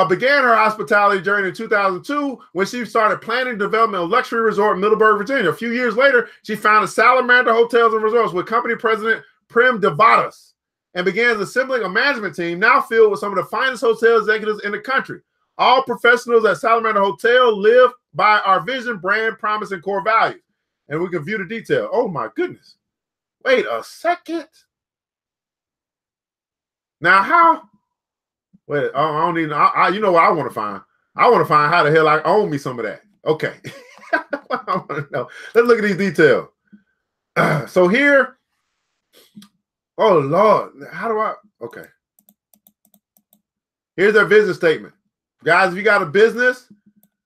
began her hospitality journey in 2002 when she started planning development of luxury resort in Middleburg, Virginia. A few years later, she founded Salamander Hotels and Resorts with company president Prem Devadas and began assembling a management team now filled with some of the finest hotel executives in the country. All professionals at Salamander Hotel live by our vision, brand, promise, and core values. And we can view the detail. Oh, my goodness. Wait a second. Now, how? Wait, I don't even, you know what I want to find? I want to find how the hell I own me some of that. Okay. I want to know. Let's look at these details. So here, oh, Lord. How do I? Okay. Here's their vision statement. Guys, if you got a business,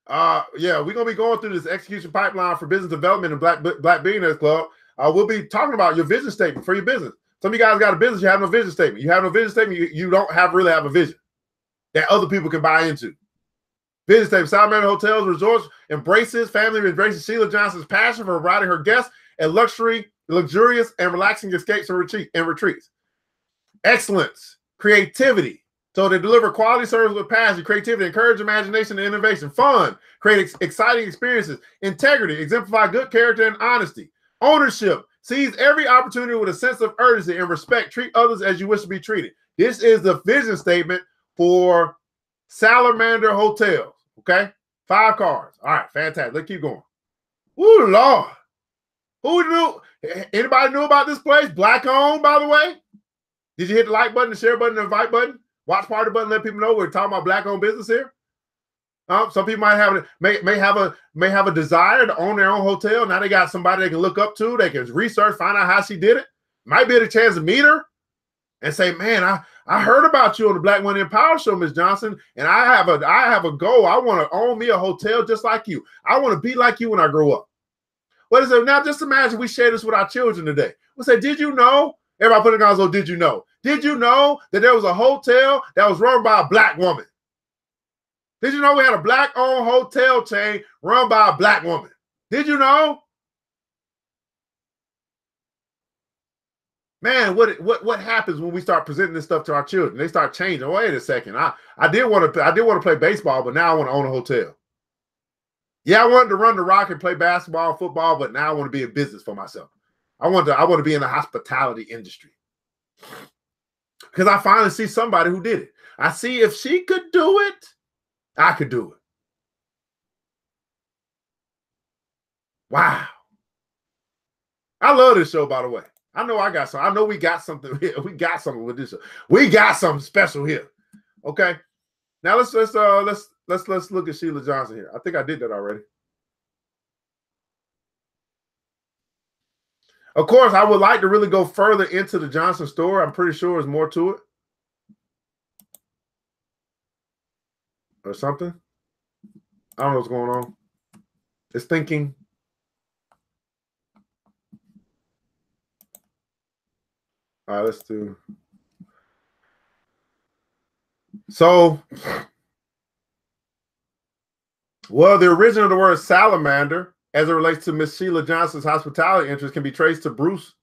yeah, we're going to be going through this execution pipeline for business development and Black Billionaires Club. We'll be talking about your vision statement for your business. Some of you guys got a business, you have no vision statement. You have no vision statement, you don't really have a vision that other people can buy into. Vision statement: Salamander Hotels Resorts family embraces Sheila Johnson's passion for providing her guests a luxurious and relaxing escapes and retreats. Excellence, creativity. So they deliver quality service with passion, creativity, encourage imagination and innovation. Fun, create exciting experiences. Integrity, exemplify good character and honesty. Ownership, seize every opportunity with a sense of urgency and respect. Treat others as you wish to be treated. This is the vision statement for Salamander Hotels. Okay, 5 cards. All right, fantastic. Let's keep going. Ooh, Lord. Who knew? Anybody knew about this place? Black-owned, by the way. Did you hit the like button, the share button, the invite button, watch party button, let people know we're talking about Black-owned business here? Some people might have may have a desire to own their own hotel. Now they got somebody they can look up to. They can research, find out how she did it. Might be a chance to meet her and say, "Man, I heard about you on the Black Money and Power Show, Ms. Johnson, and I have a goal. I want to own me a hotel just like you. I want to be like you when I grow up." What is it? Now just imagine we share this with our children today. We'll say, "Did you know?" Everybody put it on. So, did you know? Did you know that there was a hotel that was run by a Black woman? Did you know we had a Black-owned hotel chain run by a Black woman? Did you know? Man, what happens when we start presenting this stuff to our children? They start changing. Wait a second. I did want to play baseball, but now I want to own a hotel. Yeah, I wanted to run the rock and play basketball, football, but now I want to be in business for myself. I want to be in the hospitality industry. Because I finally see somebody who did it. I see if she could do it, I could do it. Wow. I love this show, by the way. I know I got some. I know we got something here. We got something with this show. We got something special here. Okay. Now let's look at Sheila Johnson here. I think I did that already. Of course, I would like to really go further into the Johnson story. I'm pretty sure there's more to it. Or something. I don't know what's going on. It's thinking. All right, let's do. So, well, the origin of the word salamander, as it relates to Miss Sheila Johnson's hospitality interest, can be traced to Bruce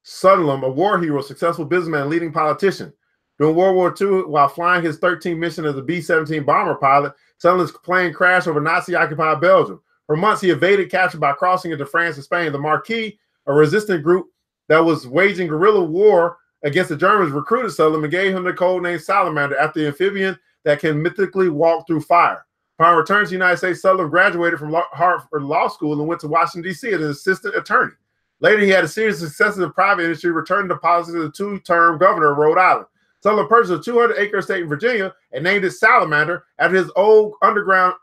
Sutherland, a war hero, successful businessman, leading politician. During World War II, while flying his 13th mission as a B-17 bomber pilot, Sutherland's plane crashed over Nazi-occupied Belgium. For months, he evaded capture by crossing into France and Spain. The Marquis, a resistant group that was waging guerrilla war against the Germans, recruited Sutherland and gave him the code name Salamander after the amphibian that can mythically walk through fire. Upon return to the United States, Sutherland graduated from Harvard Law School and went to Washington, D.C. as an assistant attorney. Later, he had a series of successes in the private industry, returning to politics as a two-term governor of Rhode Island. Sutherland purchased a 200-acre estate in Virginia and named it Salamander after his old underground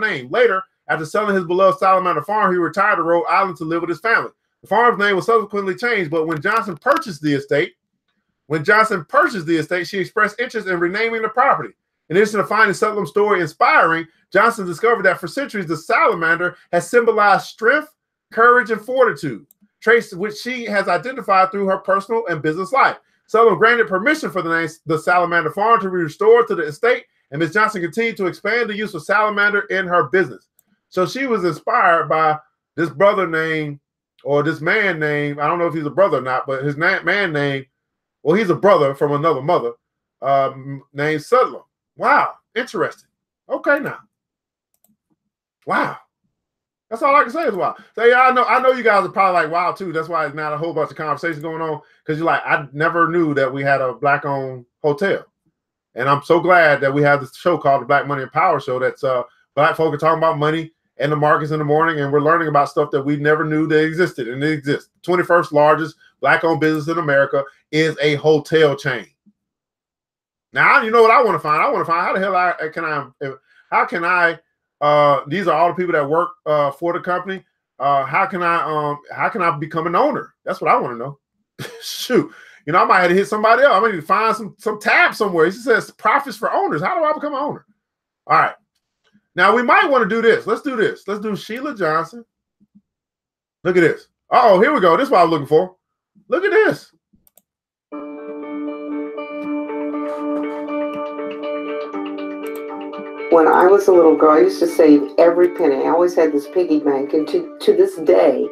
name. Later, after selling his beloved Salamander farm, he retired to Rhode Island to live with his family. The farm's name was subsequently changed, but when Johnson purchased the estate, she expressed interest in renaming the property. In addition to finding Sutherland's story inspiring, Johnson discovered that for centuries, the salamander has symbolized strength, courage, and fortitude, traits which she has identified through her personal and business life. Sutherland granted permission for the name the Salamander Farm to be restored to the estate, and Ms. Johnson continued to expand the use of salamander in her business. So she was inspired by this brother named, or this man named, I don't know if he's a brother or not, but his man named, well, he's a brother from another mother named Sutherland. Wow, interesting. Okay, now. Wow. That's all I can say is wow. So yeah, I know you guys are probably like wow too. That's why it's not a whole bunch of conversation going on, because you're like, I never knew that we had a Black-owned hotel. And I'm so glad that we have this show called the Black Money and Power Show. That's Black folk are talking about money and the markets in the morning, and we're learning about stuff that we never knew that existed, and it exists. 21st largest Black-owned business in America is a hotel chain. Now, you know what I want to find? I want to find how the hell how can I these are all the people that work for the company. How can I become an owner? That's what I want to know. Shoot, you know, I might have to hit somebody else. I might need to find some tab somewhere. He says profits for owners. How do I become an owner? All right. Now we might want to do this. Let's do this. Let's do Sheila Johnson. Look at this. Uh-oh, here we go. This is what I'm looking for. Look at this. When I was a little girl, I used to save every penny. I always had this piggy bank, and to this day,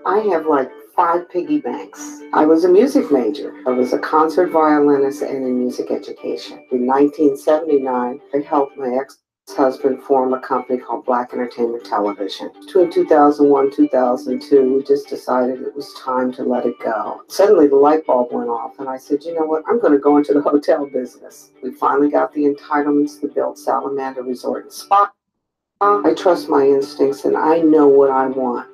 I have like 5 piggy banks. I was a music major. I was a concert violinist and in music education. In 1979, I helped my ex-husband form a company called Black Entertainment Television. Between 2001 and 2002, we just decided it was time to let it go. Suddenly the light bulb went off, and I said, you know what, I'm going to go into the hotel business. We finally got the entitlements to build Salamander Resort and Spa. I trust my instincts, and I know what I want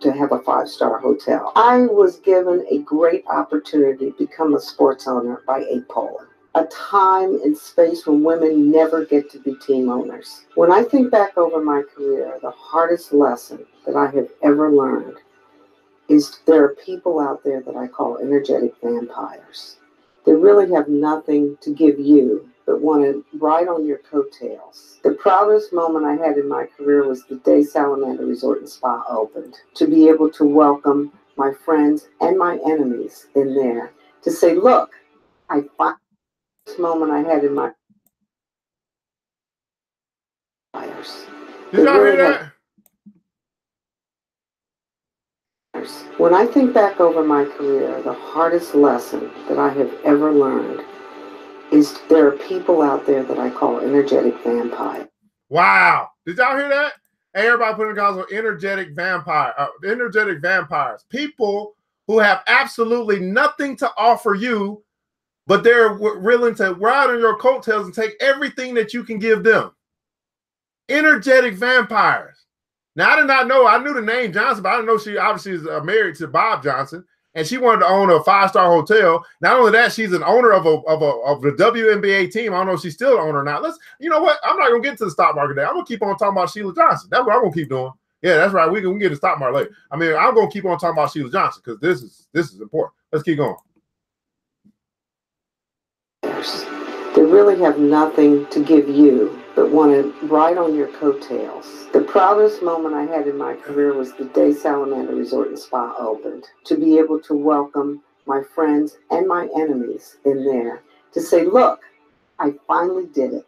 to have a 5-star hotel. I was given a great opportunity to become a sports owner by a poll. A time and space when women never get to be team owners. When I think back over my career, the hardest lesson that I have ever learned is there are people out there that I call energetic vampires. They really have nothing to give you, but want to ride on your coattails. The proudest moment I had in my career was the day Salamander Resort and Spa opened. To be able to welcome my friends and my enemies in there. To say, look, I find moment I had in my fires. Did y'all hear that? When I think back over my career, the hardest lesson that I have ever learned is there are people out there that I call energetic vampires. Wow. Did y'all hear that? Hey, everybody put in the comments on energetic vampires. People who have absolutely nothing to offer you, but they're willing to ride on your coattails and take everything that you can give them. Energetic vampires. Now, I did not know. I knew the name Johnson, but I didn't know she obviously is married to Bob Johnson, and she wanted to own a 5-star hotel. Not only that, she's an owner of the WNBA team. I don't know if she's still an owner or not. You know what? I'm not going to get to the stock market today. I'm going to keep on talking about Sheila Johnson. That's what I'm going to keep doing. Yeah, that's right. We can get to the stock market later. I mean, I'm going to keep on talking about Sheila Johnson because this is important. Let's keep going. They really have nothing to give you, but want to ride on your coattails. The proudest moment I had in my career was the day Salamander Resort and Spa opened. To be able to welcome my friends and my enemies in there, to say, look, I finally did it.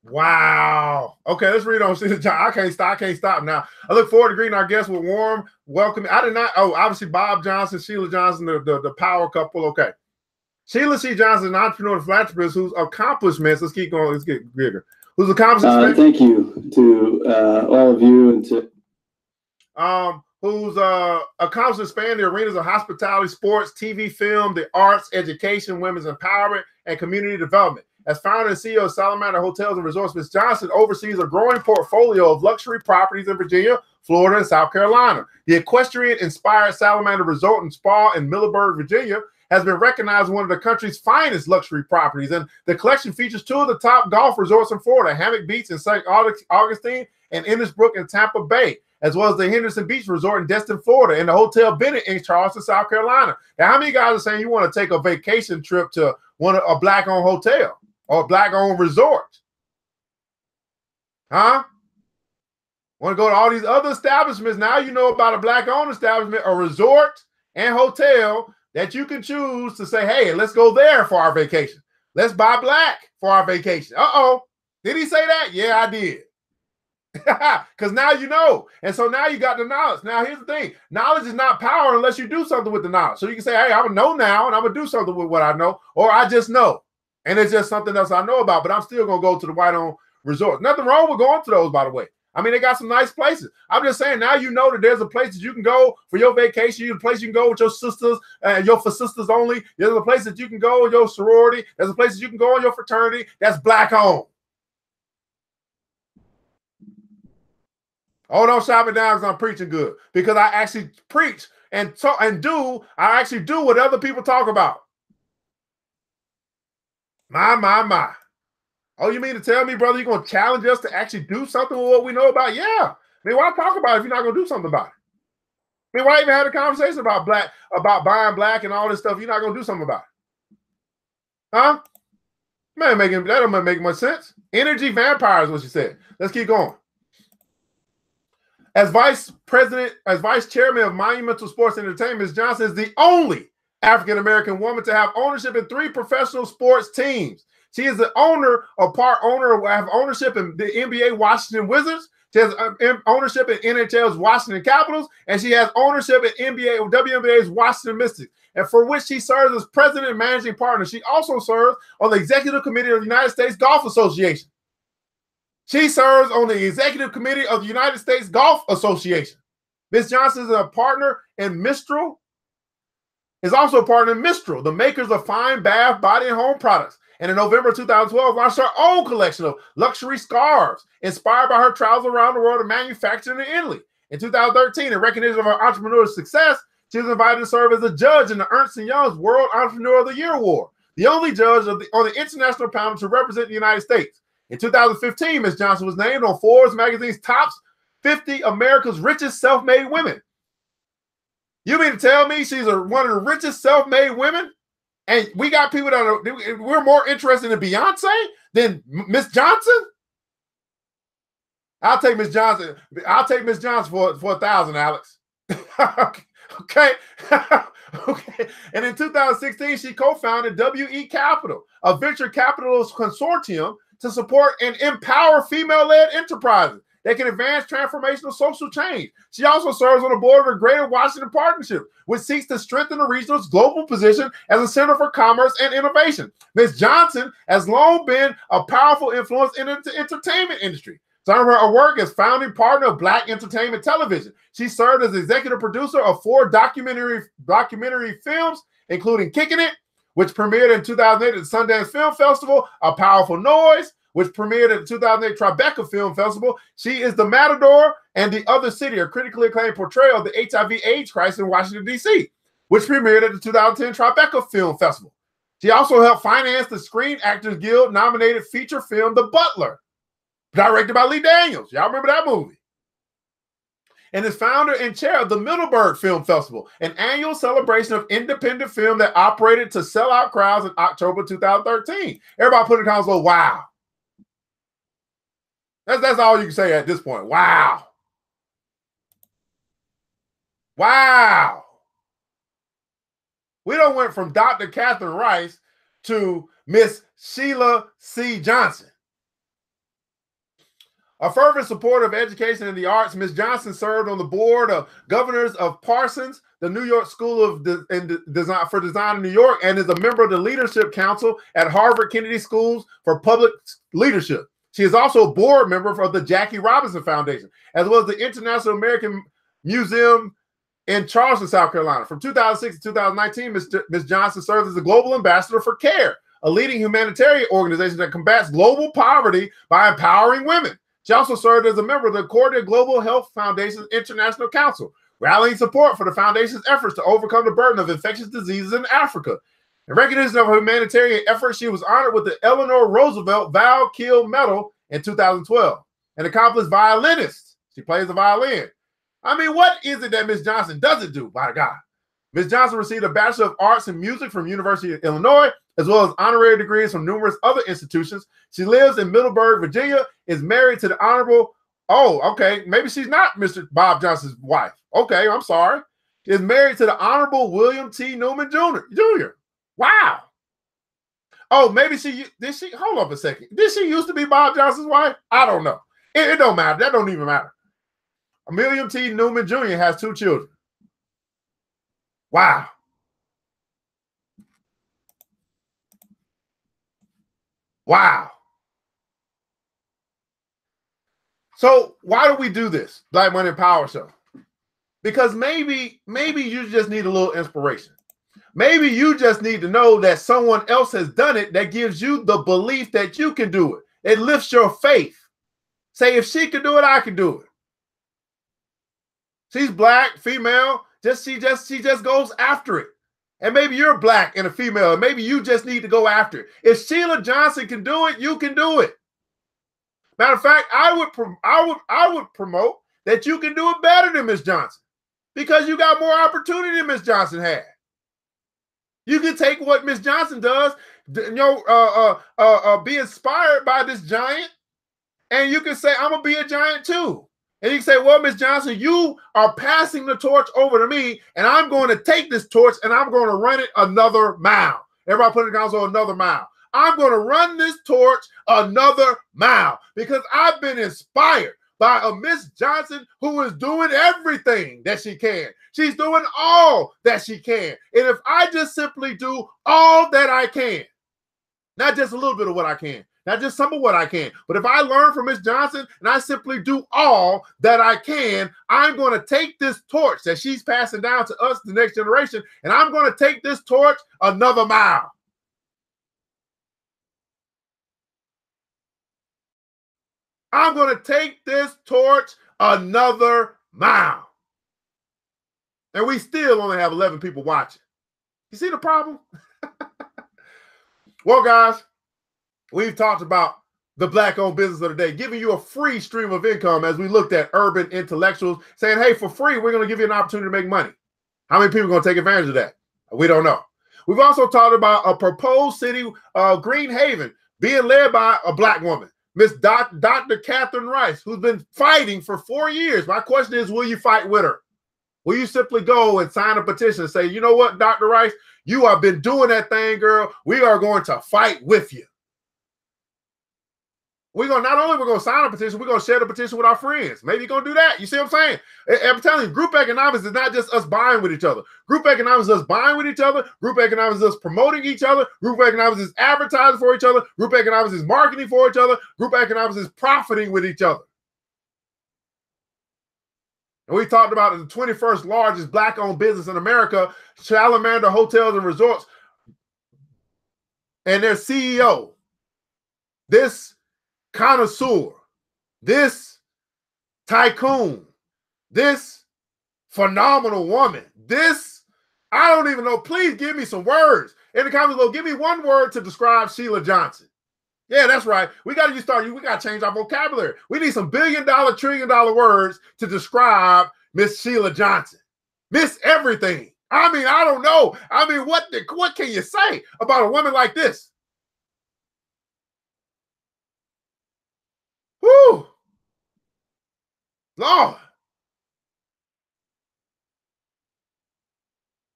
Wow. Okay, let's read on. I can't stop now. I look forward to greeting our guests with warm welcome. I did not. Oh, obviously Bob Johnson, Sheila Johnson, the power couple. Okay. Sheila C. Johnson, an entrepreneur and philanthropist whose accomplishments, let's keep going, let's get bigger. Whose accomplishments. Thank you to all of you and to whose accomplishments span the arenas of hospitality, sports, TV, film, the arts, education, women's empowerment, and community development. As founder and CEO of Salamander Hotels and Resorts, Ms. Johnson oversees a growing portfolio of luxury properties in Virginia, Florida, and South Carolina. The equestrian-inspired Salamander Resort and Spa in Middleburg, Virginia, has been recognized as one of the country's finest luxury properties, and the collection features two of the top golf resorts in Florida, Hammock Beach in St. Augustine and Innisbrook in Tampa Bay, as well as the Henderson Beach Resort in Destin, Florida, and the Hotel Bennett in Charleston, South Carolina. Now, how many guys are saying you want to take a vacation trip to a Black-owned hotel or a Black-owned resort? Huh? Want to go to all these other establishments? Now you know about a Black-owned establishment, a resort and hotel that you can choose to say, hey, let's go there for our vacation. Let's buy black for our vacation. Uh-oh. Did he say that? Yeah, I did. Because now you know. And so now you got the knowledge. Now, here's the thing. Knowledge is not power unless you do something with the knowledge. So you can say, hey, I'm going to know now, and I'm going to do something with what I know, or I just know. And it's just something else I know about, but I'm still going to go to the white-owned resorts. Nothing wrong with going to those, by the way. I mean, they got some nice places. I'm just saying, now you know that there's a place that you can go for your vacation. There's a place you can go with your sisters, for sisters only. There's a place that you can go with your sorority. There's a place that you can go in your fraternity. That's Black-owned. Oh, don't shop it down because I'm preaching good. Because I actually preach and talk and do. I actually do what other people talk about. My. Oh, you mean to tell me, brother, you're going to challenge us to actually do something with what we know about? Yeah. I mean, why talk about it if you're not going to do something about it? I mean, why even have a conversation about buying black and all this stuff? You're not going to do something about it. Huh? Man, that don't make much sense. Energy vampire is what she said. Let's keep going. As vice chairman of Monumental Sports Entertainment, Ms. Johnson is the only African-American woman to have ownership in 3 professional sports teams. She is the have ownership in the NBA Washington Wizards. She has ownership in NHL's Washington Capitals, and she has ownership in WNBA's Washington Mystics, and for which she serves as president and managing partner. She also serves on the executive committee of the United States Golf Association. She serves on the executive committee of the United States Golf Association. Ms. Johnson is a partner in Mistral, the makers of fine bath, body, and home products. And in November 2012, launched her own collection of luxury scarves inspired by her travels around the world and manufacturing in Italy. In 2013, in recognition of her entrepreneurial success, she was invited to serve as a judge in the Ernst & Young's World Entrepreneur of the Year Award, the only judge on the international panel to represent the United States. In 2015, Ms. Johnson was named on Forbes magazine's top 50 America's richest self-made women. You mean to tell me she's one of the richest self-made women? And we got people we're more interested in Beyonce than Miss Johnson? I'll take Miss Johnson. I'll take Miss Johnson for 1,000, Alex. Okay. Okay. And in 2016, she co-founded WE Capital, a venture capitalist consortium to support and empower female-led enterprises that can advance transformational social change. She also serves on the board of the Greater Washington Partnership, which seeks to strengthen the region's global position as a center for commerce and innovation. Ms. Johnson has long been a powerful influence in the entertainment industry. Some of her work as founding partner of Black Entertainment Television. She served as executive producer of 4 documentary films, including Kicking It, which premiered in 2008 at the Sundance Film Festival, A Powerful Noise, which premiered at the 2008 Tribeca Film Festival. She is the Matador and the Other City, a critically acclaimed portrayal of the HIV/AIDS crisis in Washington, D.C., which premiered at the 2010 Tribeca Film Festival. She also helped finance the Screen Actors Guild nominated feature film, The Butler, directed by Lee Daniels. Y'all remember that movie? and is founder and chair of the Middleburg Film Festival, an annual celebration of independent film that operated to sell out crowds in October 2013. Everybody put in the comments, go, wow. That's all you can say at this point. Wow. Wow. We done went from Dr. Catherine Rice to Miss Sheila C. Johnson. A fervent supporter of education and the arts, Ms. Johnson served on the board of governors of Parsons, the New York School of Design in New York, and is a member of the Leadership Council at Harvard Kennedy Schools for Public Leadership. She is also a board member of the Jackie Robinson Foundation, as well as the International American Museum in Charleston, South Carolina. From 2006 to 2019, Ms. Johnson serves as the Global Ambassador for CARE, a leading humanitarian organization that combats global poverty by empowering women. She also served as a member of the Concordia Global Health Foundation's International Council, rallying support for the foundation's efforts to overcome the burden of infectious diseases in Africa. In recognition of her humanitarian efforts, she was honored with the Eleanor Roosevelt Val Kiel Medal in 2012. An accomplished violinist. She plays the violin. I mean, what is it that Ms. Johnson doesn't do, by God? Ms. Johnson received a Bachelor of Arts in Music from University of Illinois, as well as honorary degrees from numerous other institutions. She lives in Middleburg, Virginia, is married to the Honorable, maybe she's not Mr. Bob Johnson's wife. Okay, I'm sorry. Is married to the Honorable William T. Newman Jr. Wow. Oh, maybe hold up a second. Did she used to be Bob Johnson's wife? I don't know. It don't matter. That don't even matter. William T. Newman Jr. has 2 children. Wow. Wow. So why do we do this Black Money and Power Show? Because maybe you just need a little inspiration. Maybe you just need to know that someone else has done it that gives you the belief that you can do it. It lifts your faith. Say, if she can do it, I can do it. She's Black, female. She just goes after it. And maybe you're Black and a female, and maybe you just need to go after it. If Sheila Johnson can do it, you can do it. Matter of fact, I would promote that you can do it better than Ms. Johnson, because you got more opportunity than Ms. Johnson had. You can take what Ms. Johnson does, be inspired by this giant, and you can say, I'm gonna be a giant too. And you can say, well, Ms. Johnson, you are passing the torch over to me, and I'm going to take this torch and I'm going to run it another mile. Everybody put in the comments on another mile. I'm going to run this torch another mile because I've been inspired by a Miss Johnson who is doing everything that she can. She's doing all that she can. And if I just simply do all that I can, not just a little bit of what I can, not just some of what I can, but if I learn from Miss Johnson and I simply do all that I can, I'm going to take this torch that she's passing down to us, the next generation, and I'm going to take this torch another mile. I'm going to take this torch another mile. And we still only have 11 people watching. You see the problem? Well, guys, we've talked about the Black-owned business of the day, giving you a free stream of income as we looked at urban intellectuals saying, hey, for free, we're going to give you an opportunity to make money. How many people are going to take advantage of that? We don't know. We've also talked about a proposed city, GreenHaven, being led by a Black woman, Miss Dr. Catherine Rice, who's been fighting for 4 years. My question is, will you fight with her? Will you simply go and sign a petition and say, you know what, Dr. Rice, you have been doing that thing, girl. We are going to fight with you. Not only we're going to sign a petition, we're going to share the petition with our friends. Maybe you're going to do that. You see what I'm saying? I'm telling you, group economics is not just us buying with each other. Group economics is us buying with each other. Group economics is us promoting each other. Group economics is advertising for each other. Group economics is marketing for each other. Group economics is profiting with each other. And we talked about the 21st largest Black-owned business in America, Salamander Hotels and Resorts, and their CEO, this connoisseur, this tycoon, this phenomenal woman, this, I don't even know, please give me some words. In the comments below, give me one word to describe Sheila Johnson. Yeah, that's right. We got to change our vocabulary. We need some billion-dollar, trillion-dollar words to describe Miss Sheila Johnson. Miss everything. I mean, I don't know. I mean, what can you say about a woman like this? Whoo! Lord.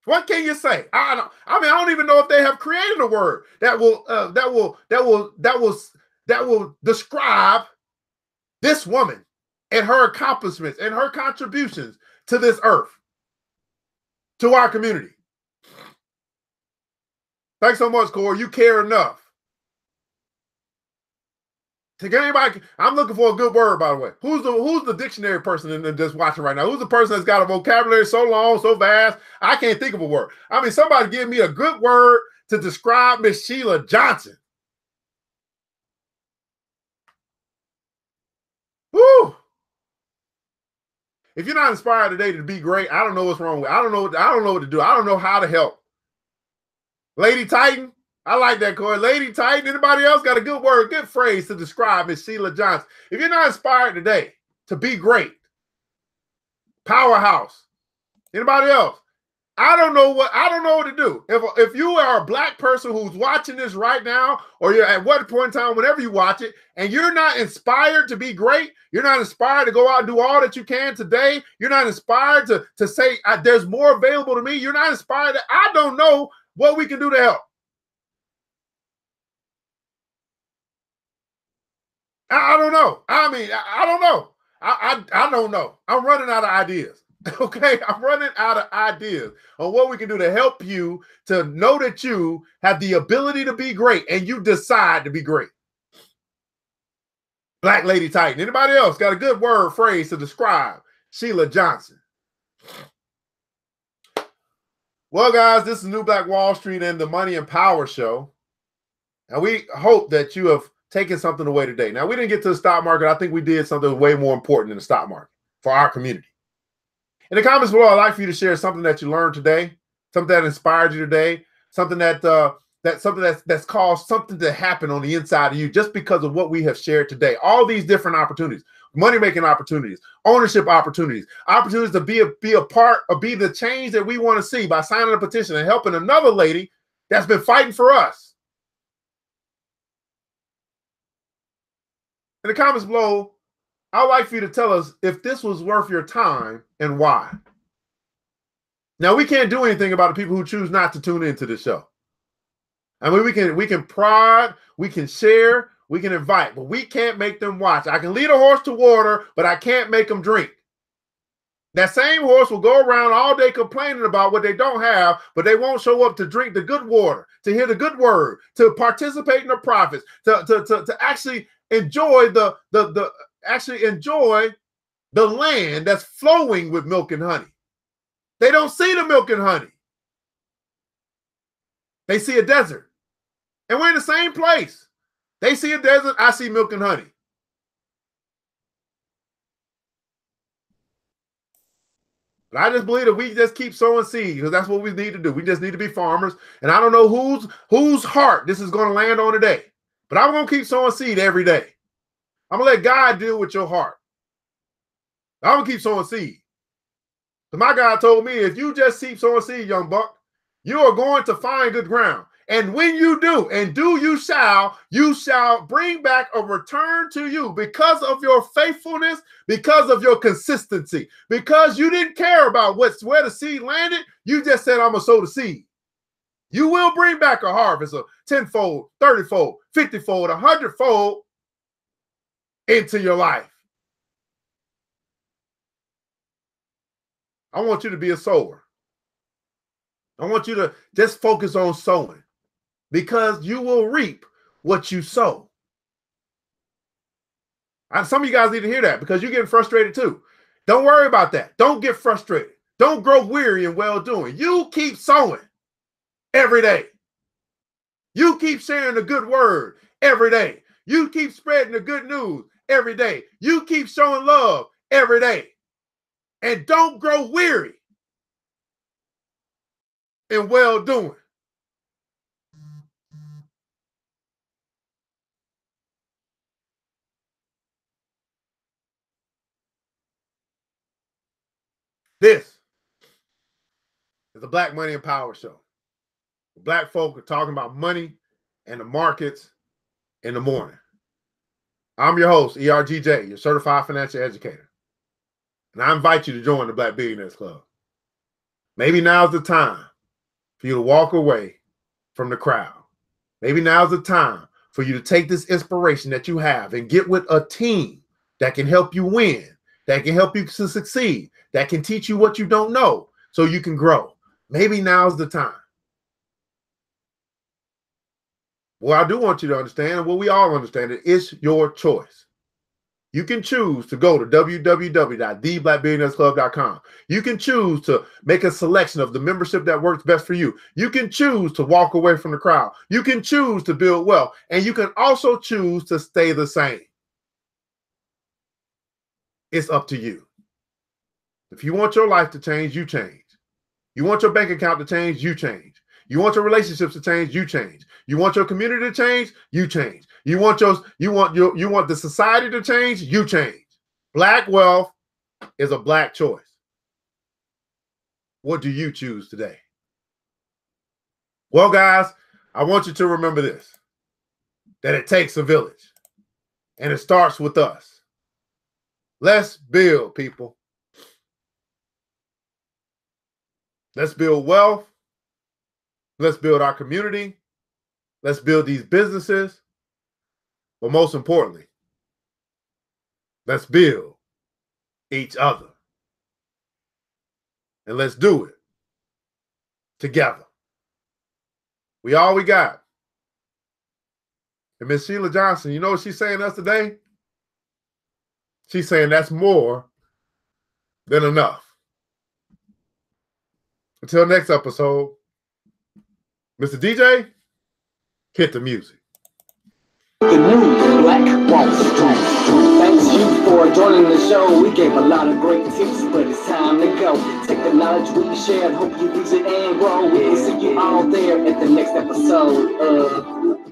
What can you say? I don't even know if they have created a word that will describe this woman and her accomplishments and her contributions to this earth, to our community. Thanks so much, Corey. You care enough. Anybody, I'm looking for a good word, by the way. Who's the dictionary person in just watching right now? Who's the person that's got a vocabulary so long, so vast, I can't think of a word? I mean, somebody give me a good word to describe Miss Sheila Johnson. Woo! If you're not inspired today to be great, I don't know what's wrong with. I don't know what to do. I don't know how to help. Lady Titan. I like that, Corey. Lady Titan. Anybody else got a good word, good phrase to describe Miss Sheila Johnson? If you're not inspired today to be great, powerhouse. Anybody else? I don't know what to do. If you are a Black person who's watching this right now, or you're at what point in time, whenever you watch it, and you're not inspired to be great, you're not inspired to go out and do all that you can today, you're not inspired to say there's more available to me, you're not inspired. I don't know what we can do to help. I don't know. I mean, I don't know. I don't know. I'm running out of ideas. Okay, I'm running out of ideas on what we can do to help you to know that you have the ability to be great and you decide to be great. Black Lady Titan. Anybody else got a good word, phrase to describe Sheila Johnson? Well, guys, this is New Black Wall Street and the Money and Power Show. And we hope that you have taken something away today. Now, we didn't get to the stock market. I think we did something way more important than the stock market for our community. In the comments below, I'd like for you to share something that you learned today, something that inspired you today, something that's caused something to happen on the inside of you just because of what we have shared today. All these different opportunities, money-making opportunities, ownership opportunities, opportunities to be a part or be the change that we want to see by signing a petition and helping another lady that's been fighting for us. In the comments below, I'd like for you to tell us if this was worth your time and why. Now, we can't do anything about the people who choose not to tune into this show. I mean, we can prod, we can share, we can invite, but we can't make them watch. I can lead a horse to water, but I can't make them drink. That same horse will go around all day complaining about what they don't have, but they won't show up to drink the good water, to hear the good word, to participate in the profits, to actually enjoy the land that's flowing with milk and honey. They don't see the milk and honey. They see a desert. And we're in the same place. They see a desert, I see milk and honey. But I just believe that we just keep sowing seed, because that's what we need to do. We just need to be farmers. And I don't know whose heart this is going to land on today. But I'm going to keep sowing seed every day. I'm going to let God deal with your heart. I'm going to keep sowing seed. So my God told me, if you just keep sowing seed, young buck, you are going to find good ground. And when you do, and you shall bring back a return to you because of your faithfulness, because of your consistency, because you didn't care about where the seed landed. You just said, I'm going to sow the seed. You will bring back a harvest of 10-fold, 30-fold, 50-fold, 100-fold into your life. I want you to be a sower. I want you to just focus on sowing, because you will reap what you sow. Some of you guys need to hear that, because you're getting frustrated too. Don't worry about that. Don't get frustrated. Don't grow weary in well-doing. You keep sowing every day. You keep sharing the good word every day. You keep spreading the good news every day. You keep showing love every day. And don't grow weary in well-doing. This is the Black Money and Power Show. Black folk are talking about money and the markets in the morning. I'm your host, ERGJ, your certified financial educator. And I invite you to join the Black Billionaires Club. Maybe now's the time for you to walk away from the crowd. Maybe now's the time for you to take this inspiration that you have and get with a team that can help you win, that can help you to succeed, that can teach you what you don't know so you can grow. Maybe now's the time. Well, I do want you to understand, and well, we all understand it, it's your choice. You can choose to go to www.theblackbillionairesclub.com. You can choose to make a selection of the membership that works best for you. You can choose to walk away from the crowd. You can choose to build wealth. And you can also choose to stay the same. It's up to you. If you want your life to change, you change. You want your bank account to change, you change. You want your relationships to change, you change. You want your community to change, you change. You want the society to change, you change. Black wealth is a black choice. What do you choose today? Well, guys, I want you to remember this, that it takes a village, and it starts with us. Let's build, people. Let's build wealth. Let's build our community. Let's build these businesses. But most importantly, let's build each other. And let's do it together. We all we got. And Miss Sheila Johnson, you know what she's saying to us today? She's saying that's more than enough. Until next episode, Mr. DJ, hit the music. The new Black Wall Street. Thanks you for joining the show. We gave a lot of great tips, but it's time to go. Take the knowledge we shared, hope you use it and grow. We will see you all there at the next episode of